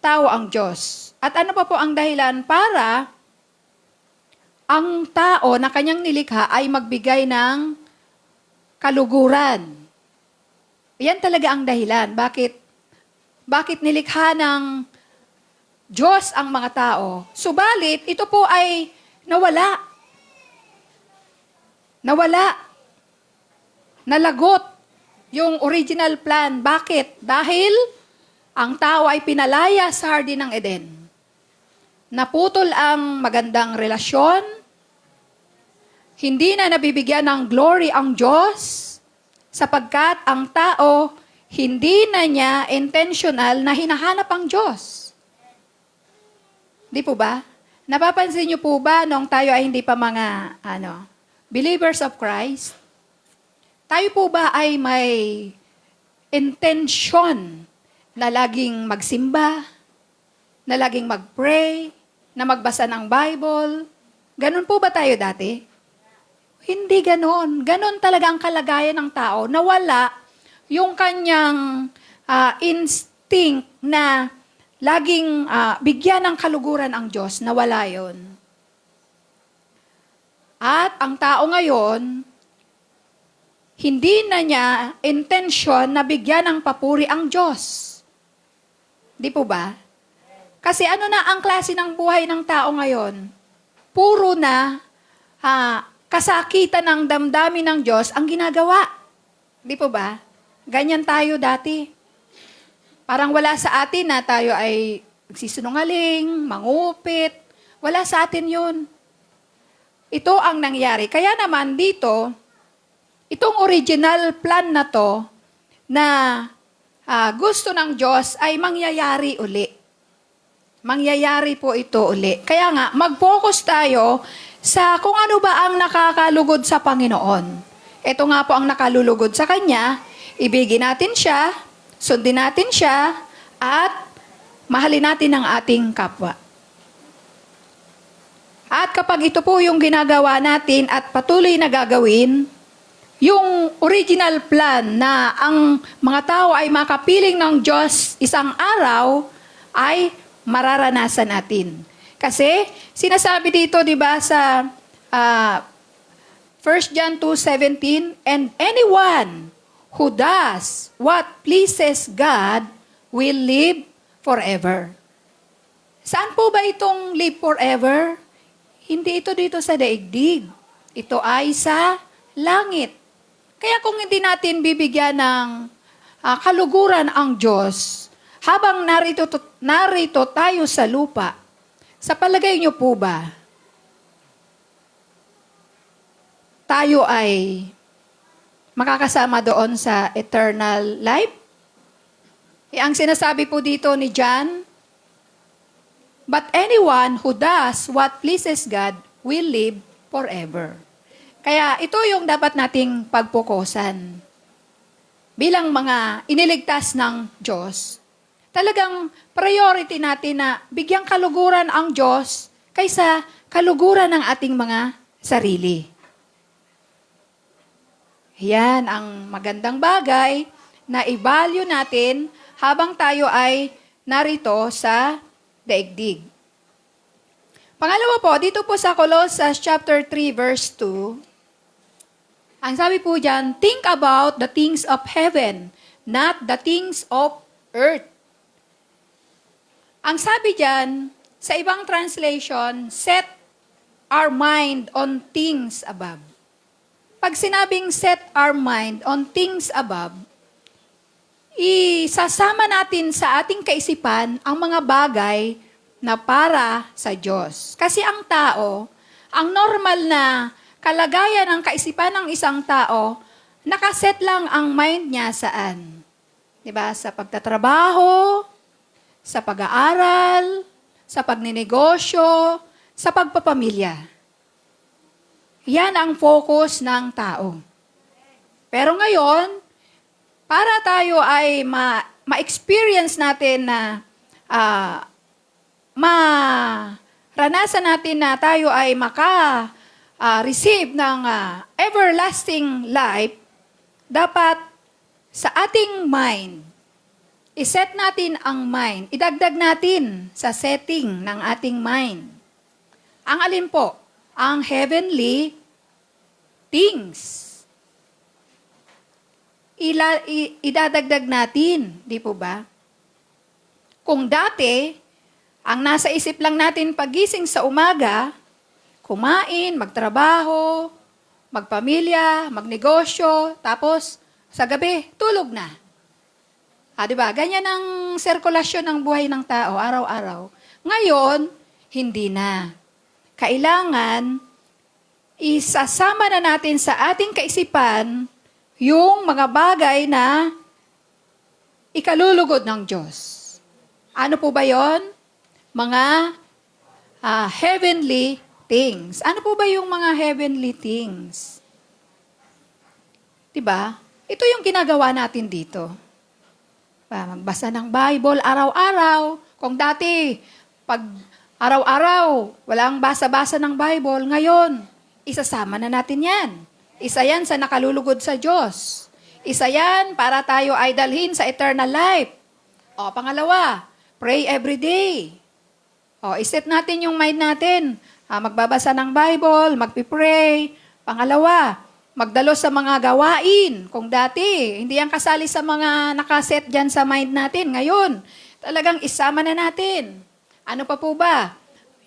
tao ang Diyos. At ano pa po ang dahilan para ang tao na kanyang nilikha ay magbigay ng kaluguran. Yan talaga ang dahilan. Bakit nilikha ng Diyos ang mga tao? Subalit, ito po ay nawala. Nalagot yung original plan. Bakit? Dahil ang tao ay pinalaya sa Hardin ng Eden. Naputol ang magandang relasyon. Hindi na nabibigyan ng glory ang Diyos sapagkat ang tao hindi na niya intentional na hinahanap ang Diyos. Di po ba? Napapansin niyo po ba nung tayo ay hindi pa mga believers of Christ? Tayo po ba ay may intention na laging magsimba, na laging mag-pray, na magbasa ng Bible? Ganun po ba tayo dati? Hindi ganon. Ganon talaga ang kalagayan ng tao. Nawala yung kanyang instinct na laging bigyan ng kaluguran ang Diyos. Nawala yon. At ang tao ngayon, hindi na niya intention na bigyan ng papuri ang Diyos. Di po ba? Kasi ano na ang klase ng buhay ng tao ngayon? Puro na kasakitan ng damdamin ng Diyos ang ginagawa. Di po ba? Ganyan tayo dati. Parang wala sa atin na tayo ay nagsisinungaling, mangupit. Wala sa atin yun. Ito ang nangyari. Kaya naman dito, itong original plan na to, na gusto ng Diyos ay mangyayari uli. Mangyayari po ito uli. Kaya nga, mag-focus tayo sa kung ano ba ang nakakalugod sa Panginoon. Ito nga po ang nakalulugod sa Kanya. Ibigin natin siya, sundin natin siya, at mahalin natin ang ating kapwa. At kapag ito po yung ginagawa natin at patuloy na gagawin, yung original plan na ang mga tao ay makapiling ng Diyos isang araw ay mararanasan natin. Kasi sinasabi dito, 'di ba, sa 1 John 2:17, and anyone who does what pleases God will live forever. Saan po ba itong live forever? Hindi ito dito sa daigdig. Ito ay sa langit. Kaya kung hindi natin bibigyan ng kaluguran ang Diyos, habang narito tayo sa lupa, sa palagay niyo po ba, tayo ay makakasama doon sa eternal life? Ang sinasabi po dito ni John, but anyone who does what pleases God will live forever. Kaya ito yung dapat nating pagpukusan. Bilang mga iniligtas ng Diyos, talagang priority natin na bigyang kaluguran ang Diyos kaysa kaluguran ng ating mga sarili. Yan ang magandang bagay na i-value natin habang tayo ay narito sa daigdig. Pangalawa po, dito po sa Colossians chapter 3 verse 2, ang sabi po dyan, think about the things of heaven, not the things of earth. Ang sabi dyan, sa ibang translation, set our mind on things above. Pag sinabing set our mind on things above, isasama natin sa ating kaisipan ang mga bagay na para sa Diyos. Kasi ang tao, ang normal na kalagayan ng kaisipan ng isang tao, nakaset lang ang mind niya saan? Diba? Sa pagtatrabaho, sa pag-aaral, sa pagninegosyo, sa pagpapamilya. Yan ang focus ng tao. Pero ngayon, para tayo ay ma-experience natin na maranasan natin na tayo ay receive ng everlasting life, dapat sa ating mind, iset natin ang mind, idagdag natin sa setting ng ating mind. Ang alin po? Ang heavenly things. Idadagdag natin, di po ba? Kung dati, ang nasa isip lang natin pagising sa umaga, kumain, magtrabaho, magpamilya, magnegosyo, tapos sa gabi, tulog na. Di ba? Ganyan ang sirkulasyon ng buhay ng tao, araw-araw. Ngayon, hindi na. Kailangan, isasama na natin sa ating kaisipan yung mga bagay na ikalulugod ng Diyos. Ano po ba yon? Mga heavenly things. Ano po ba yung mga heavenly things? Diba? Ito yung ginagawa natin dito. Magbasa ng Bible araw-araw. Kung dati, pag araw-araw, walang basa-basa ng Bible, ngayon, isasama na natin yan. Isa yan sa nakalulugod sa Diyos. Isa yan para tayo ay dalhin sa eternal life. Pangalawa, pray every day. Iset natin yung mind natin. Magbabasa ng Bible, magpipray. Pangalawa, magdalo sa mga gawain. Kung dati, hindi yan kasali sa mga nakaset dyan sa mind natin. Ngayon, talagang isama na natin. Ano pa po ba?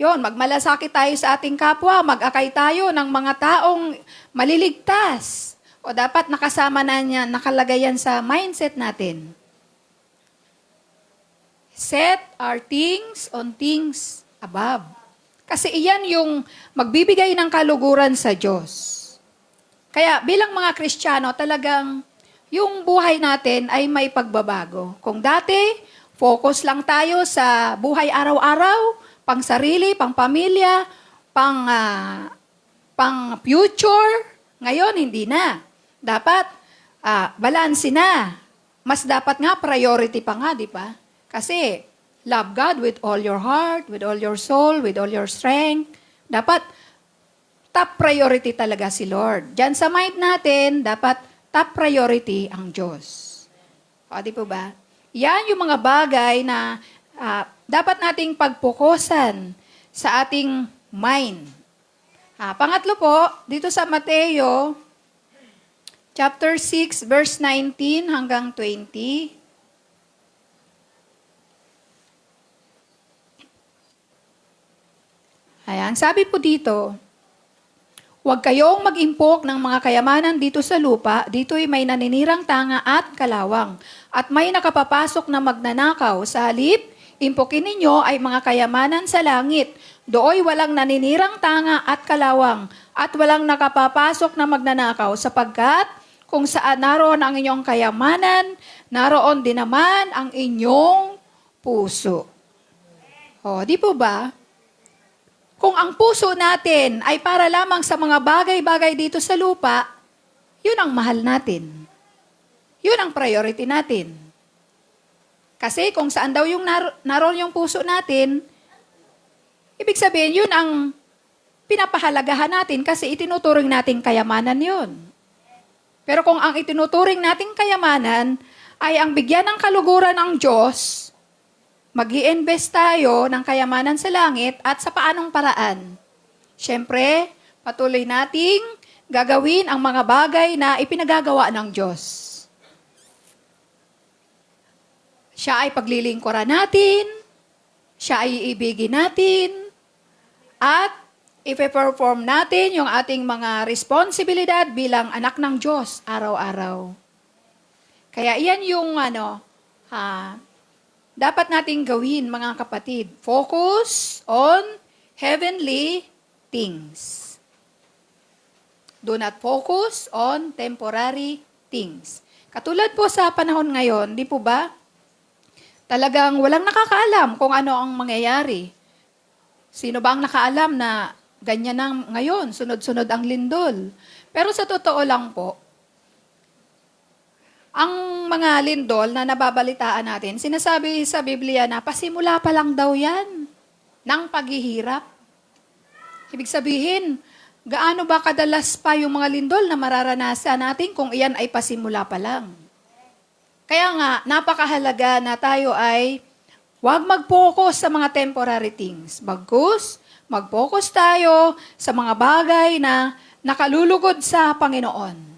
Yun, magmalasakit tayo sa ating kapwa, mag-akay tayo ng mga taong maliligtas. O dapat nakasama na niya, nakalagay yan sa mindset natin. Set our things on things above. Kasi iyan yung magbibigay ng kaluguran sa Diyos. Kaya bilang mga Kristiyano, talagang yung buhay natin ay may pagbabago. Kung dati, focus lang tayo sa buhay araw-araw, pang sarili, pang pamilya, pang future. Ngayon, hindi na. Dapat, balanse na. Mas dapat nga, priority pa nga, di ba? Kasi, love God with all your heart, with all your soul, with all your strength. Dapat, top priority talaga si Lord. Diyan sa mind natin, dapat top priority ang Diyos. Di po ba? Yan yung mga bagay na dapat nating pagpukusan sa ating mind. Pangatlo po, dito sa Mateo, chapter 6, verse 19 hanggang 20. Ayan, sabi po dito, huwag kayong mag-impok ng mga kayamanan dito sa lupa, dito'y may naninirang tanga at kalawang, at may nakapapasok na magnanakaw. Sa halip, impokin ninyo ay mga kayamanan sa langit. Dooy walang naninirang tanga at kalawang, at walang nakapapasok na magnanakaw, sapagkat kung saan naroon ang inyong kayamanan, naroon din naman ang inyong puso. Di po ba? Kung ang puso natin ay para lamang sa mga bagay-bagay dito sa lupa, yun ang mahal natin. Yun ang priority natin. Kasi kung saan daw yung naroon yung puso natin, ibig sabihin yun ang pinapahalagahan natin kasi itinuturing natin kayamanan yun. Pero kung ang itinuturing nating kayamanan ay ang bigyan ng kaluguran ng Diyos, mag-i-invest tayo ng kayamanan sa langit at sa paanong paraan. Siyempre, patuloy nating gagawin ang mga bagay na ipinagagawa ng Diyos. Siya ay paglilingkuran natin, siya ay iibigin natin, at ipe-perform natin yung ating mga responsibilidad bilang anak ng Diyos araw-araw. Kaya iyan yung dapat nating gawin, mga kapatid. Focus on heavenly things. Do not focus on temporary things. Katulad po sa panahon ngayon, di po ba? Talagang walang nakakaalam kung ano ang mangyayari. Sino ba ang nakaalam na ganyan na ngayon, sunod-sunod ang lindol? Pero sa totoo lang po, ang mga lindol na nababalitaan natin, sinasabi sa Biblia na pasimula pa lang daw yan ng paghihirap. Ibig sabihin, gaano ba kadalas pa yung mga lindol na mararanasan natin kung iyan ay pasimula pa lang? Kaya nga, napakahalaga na tayo ay huwag mag-focus sa mga temporary things. Bagkus, mag-focus tayo sa mga bagay na nakalulugod sa Panginoon.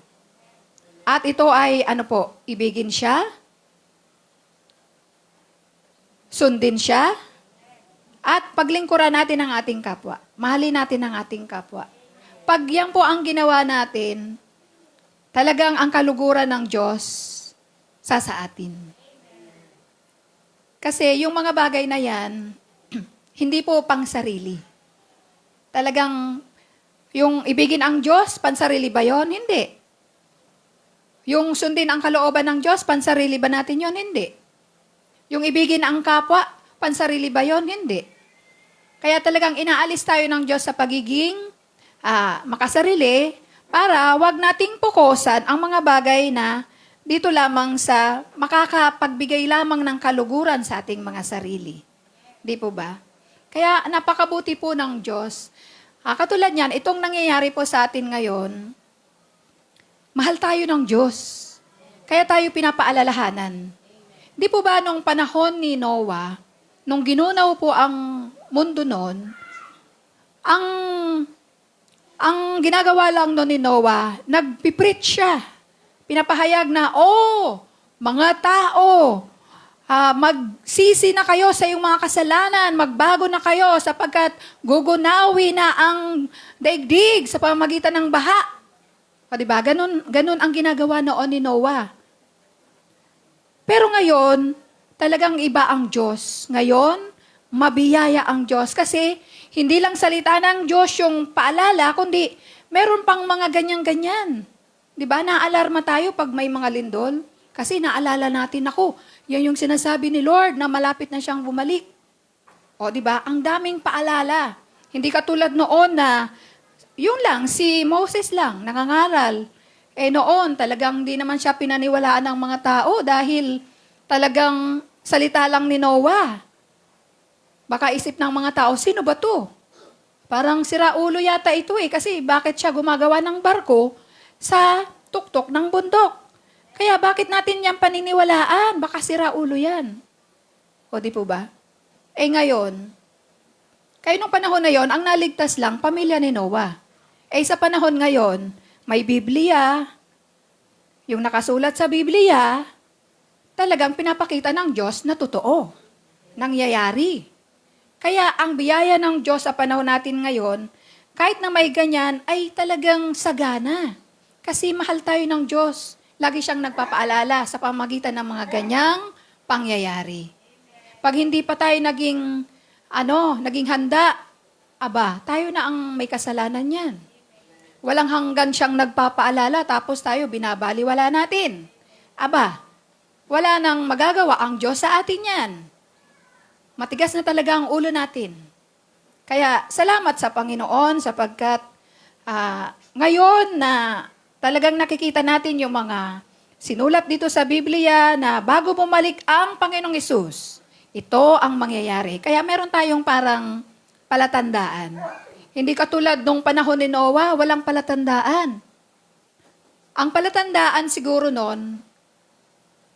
At ito ay, ibigin siya, sundin siya, at paglingkuran natin ang ating kapwa. Mahalin natin ang ating kapwa. Pag yan po ang ginawa natin, talagang ang kaluguran ng Diyos sa atin. Kasi yung mga bagay na yan, hindi po pang sarili. Talagang, yung ibigin ang Diyos, pansarili ba yon? Hindi. Yung sundin ang kalooban ng Diyos, pansarili ba natin yon? Hindi. Yung ibigin ang kapwa, pansarili ba yon? Hindi. Kaya talagang inaalis tayo ng Diyos sa pagiging makasarili para wag nating pukusan ang mga bagay na dito lamang sa makakapagbigay lamang ng kaluguran sa ating mga sarili. Di po ba? Kaya napakabuti po ng Diyos. Katulad niyan, itong nangyayari po sa atin ngayon, mahal tayo ng Diyos. Kaya tayo pinapaalalahanan. Di po ba nung panahon ni Noah, nung ginunaw po ang mundo noon, ang ginagawa lang noon ni Noah, nagpipreach siya. Pinapahayag na, mga tao, magsisi na kayo sa iyong mga kasalanan, magbago na kayo sapagkat gugunawi na ang daigdig sa pamamagitan ng baha. O diba? Ganun ang ginagawa noon ni Noah. Pero ngayon, talagang iba ang Diyos. Ngayon, mabiyaya ang Diyos. Kasi, hindi lang salita ng Diyos yung paalala, kundi meron pang mga ganyan-ganyan. Diba? Naalarma tayo pag may mga lindol. Kasi naalala natin, yan yung sinasabi ni Lord na malapit na siyang bumalik. O diba? Ang daming paalala. Hindi katulad noon na yung lang, si Moses lang, nangangaral. Noon, talagang di naman siya pinaniwalaan ng mga tao dahil talagang salita lang ni Noah. Baka isip ng mga tao, sino ba to? Parang siraulo yata ito kasi bakit siya gumagawa ng barko sa tuktok ng bundok? Kaya bakit natin yan paniniwalaan? Baka siraulo yan. O di po ba? Ngayon, kayo nung panahon na yon, ang naligtas lang, pamilya ni Noah. Sa panahon ngayon, may Biblia, yung nakasulat sa Biblia, talagang pinapakita ng Diyos na totoo, nangyayari. Kaya ang biyaya ng Diyos sa panahon natin ngayon, kahit na may ganyan, ay talagang sagana. Kasi mahal tayo ng Diyos. Lagi siyang nagpapaalala sa pamamagitan ng mga ganyang pangyayari. Pag hindi pa tayo naging handa, tayo na ang may kasalanan yan. Walang hanggan siyang nagpapaalala, tapos tayo binabaliwala natin. Wala nang magagawa ang Diyos sa atin yan. Matigas na talaga ang ulo natin. Kaya salamat sa Panginoon sapagkat ngayon na talagang nakikita natin yung mga sinulat dito sa Biblia na bago bumalik ang Panginoong Hesus, ito ang mangyayari. Kaya meron tayong parang palatandaan. Hindi katulad nung panahon ni Noah, walang palatandaan. Ang palatandaan siguro nun,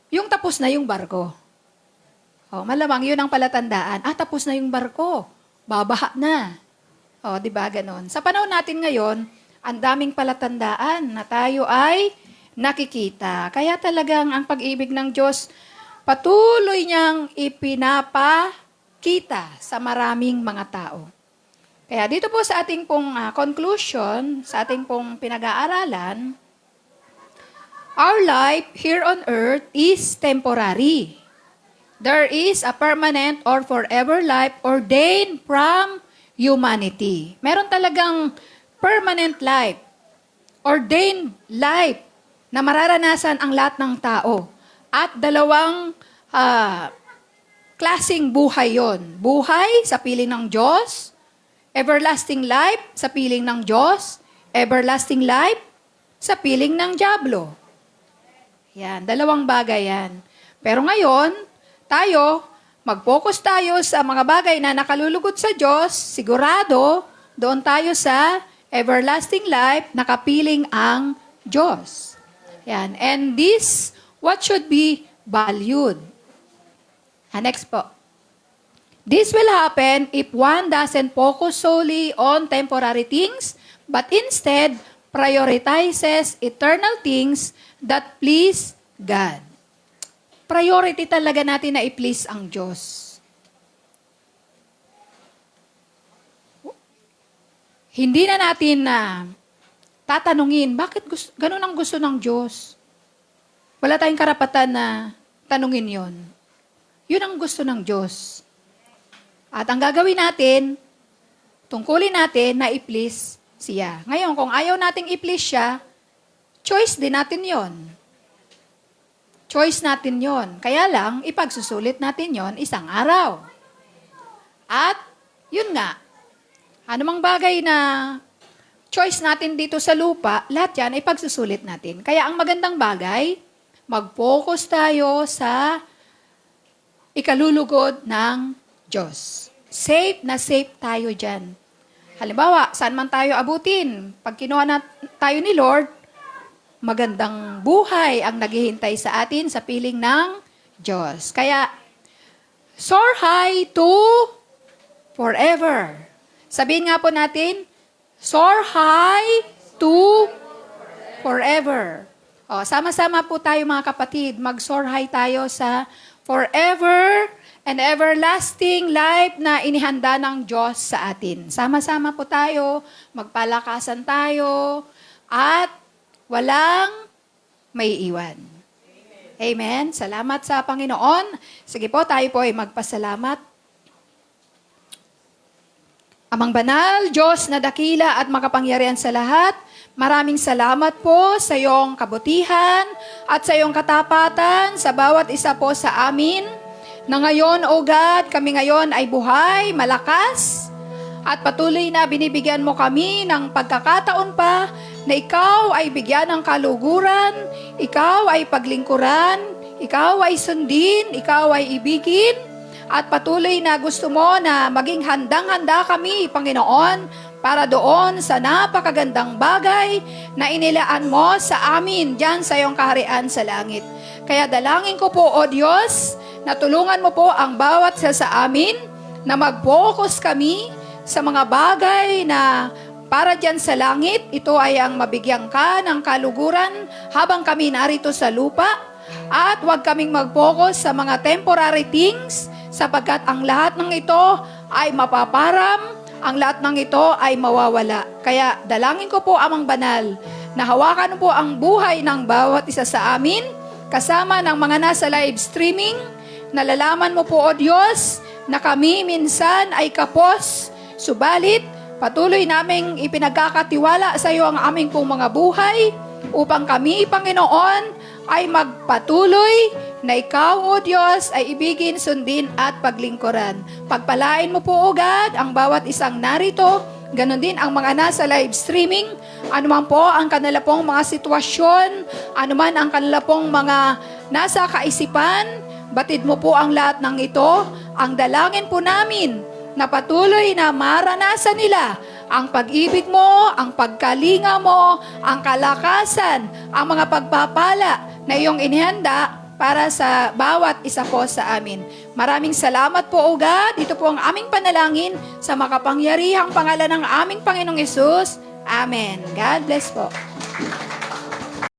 yung tapos na yung barko. Malamang yun ang palatandaan. Tapos na yung barko. Babaha na. Diba ganon? Sa panahon natin ngayon, ang daming palatandaan na tayo ay nakikita. Kaya talagang ang pag-ibig ng Diyos, patuloy niyang ipinapakita sa maraming mga tao. Kaya dito po sa ating pong conclusion, sa ating pong pinag-aaralan, our life here on earth is temporary. There is a permanent or forever life ordained from humanity. Meron talagang permanent life, ordained life na mararanasan ang lahat ng tao. At dalawang klaseng buhay yon. Buhay sa piling ng Diyos Everlasting life sa piling ng Diyos, everlasting life sa piling ng dyablo. Yan, dalawang bagay yan. Pero ngayon, tayo, mag-focus tayo sa mga bagay na nakalulugod sa Diyos, sigurado, doon tayo sa everlasting life, nakapiling ang Diyos. Yan. And this, what should be valued? Next po. This will happen if one doesn't focus solely on temporary things, but instead prioritizes eternal things that please God. Priority talaga natin na i-please ang Diyos. Hindi na natin tatanungin, bakit ganun ang gusto ng Diyos? Wala tayong karapatan na tanungin yon. Yun ang gusto ng Diyos. At ang gagawin natin, tungkulin natin na i-please siya. Ngayon, kung ayaw nating i-please siya, choice din natin yon. Choice natin yon. Kaya lang, ipagsusulit natin yon isang araw. At, yun nga, anumang bagay na choice natin dito sa lupa, lahat yan ay pagsusulit natin. Kaya ang magandang bagay, mag-focus tayo sa ikalulugod ng Diyos. Safe na safe tayo dyan. Halimbawa, saan man tayo abutin, pag kinuha na tayo ni Lord, magandang buhay ang naghihintay sa atin sa piling ng Diyos. Kaya, soar high to forever. Sabihin nga po natin, soar high to forever. O, sama-sama po tayo mga kapatid, mag-soar high tayo sa forever and everlasting life na inihanda ng Diyos sa atin. Sama-sama po tayo, magpalakasan tayo, at walang may iwan. Amen. Salamat sa Panginoon. Sige po, tayo po ay magpasalamat. Amang banal, Diyos na dakila at makapangyarihan sa lahat, maraming salamat po sa iyong kabutihan at sa iyong katapatan sa bawat isa po sa amin, na ngayon, O God, kami ngayon ay buhay, malakas, at patuloy na binibigyan mo kami ng pagkakataon pa na ikaw ay bigyan ng kaluguran, ikaw ay paglingkuran, ikaw ay sundin, ikaw ay ibigin, at patuloy na gusto mo na maging handang-handa kami, Panginoon, para doon sa napakagandang bagay na inilaan mo sa amin dyan sa iyong kaharian sa langit. Kaya dalangin ko po, O Diyos, na tulungan mo po ang bawat isa sa amin na mag-focus kami sa mga bagay na para dyan sa langit. Ito ay ang mabigyan ka ng kaluguran habang kami narito sa lupa, at huwag kaming mag-focus sa mga temporary things, sapagkat ang lahat ng ito ay mapaparam, ang lahat ng ito ay mawawala. Kaya dalangin ko po, Amang Banal, na hawakan po ang buhay ng bawat isa sa amin, kasama ng mga nasa live streaming. Nalalaman mo po, O Diyos, na kami minsan ay kapos, subalit patuloy naming ipinagkakatiwala sa iyo ang aming pong mga buhay, upang kami, Panginoon, ay magpatuloy na ikaw, O Diyos, ay ibigin, sundin at paglingkuran. Pagpalain mo po, O God, ang bawat isang narito, ganon din ang mga nasa live streaming, anuman po ang kanila pong mga sitwasyon, anuman ang kanila pong mga nasa kaisipan, batid mo po ang lahat ng ito. Ang dalangin po namin na patuloy na maranasan nila ang pag-ibig mo, ang pagkalinga mo, ang kalakasan, ang mga pagpapala na iyong inihanda para sa bawat isa po sa amin. Maraming salamat po, O God. Ito po ang aming panalangin sa makapangyarihang pangalan ng aming Panginoong Yesus. Amen. God bless po.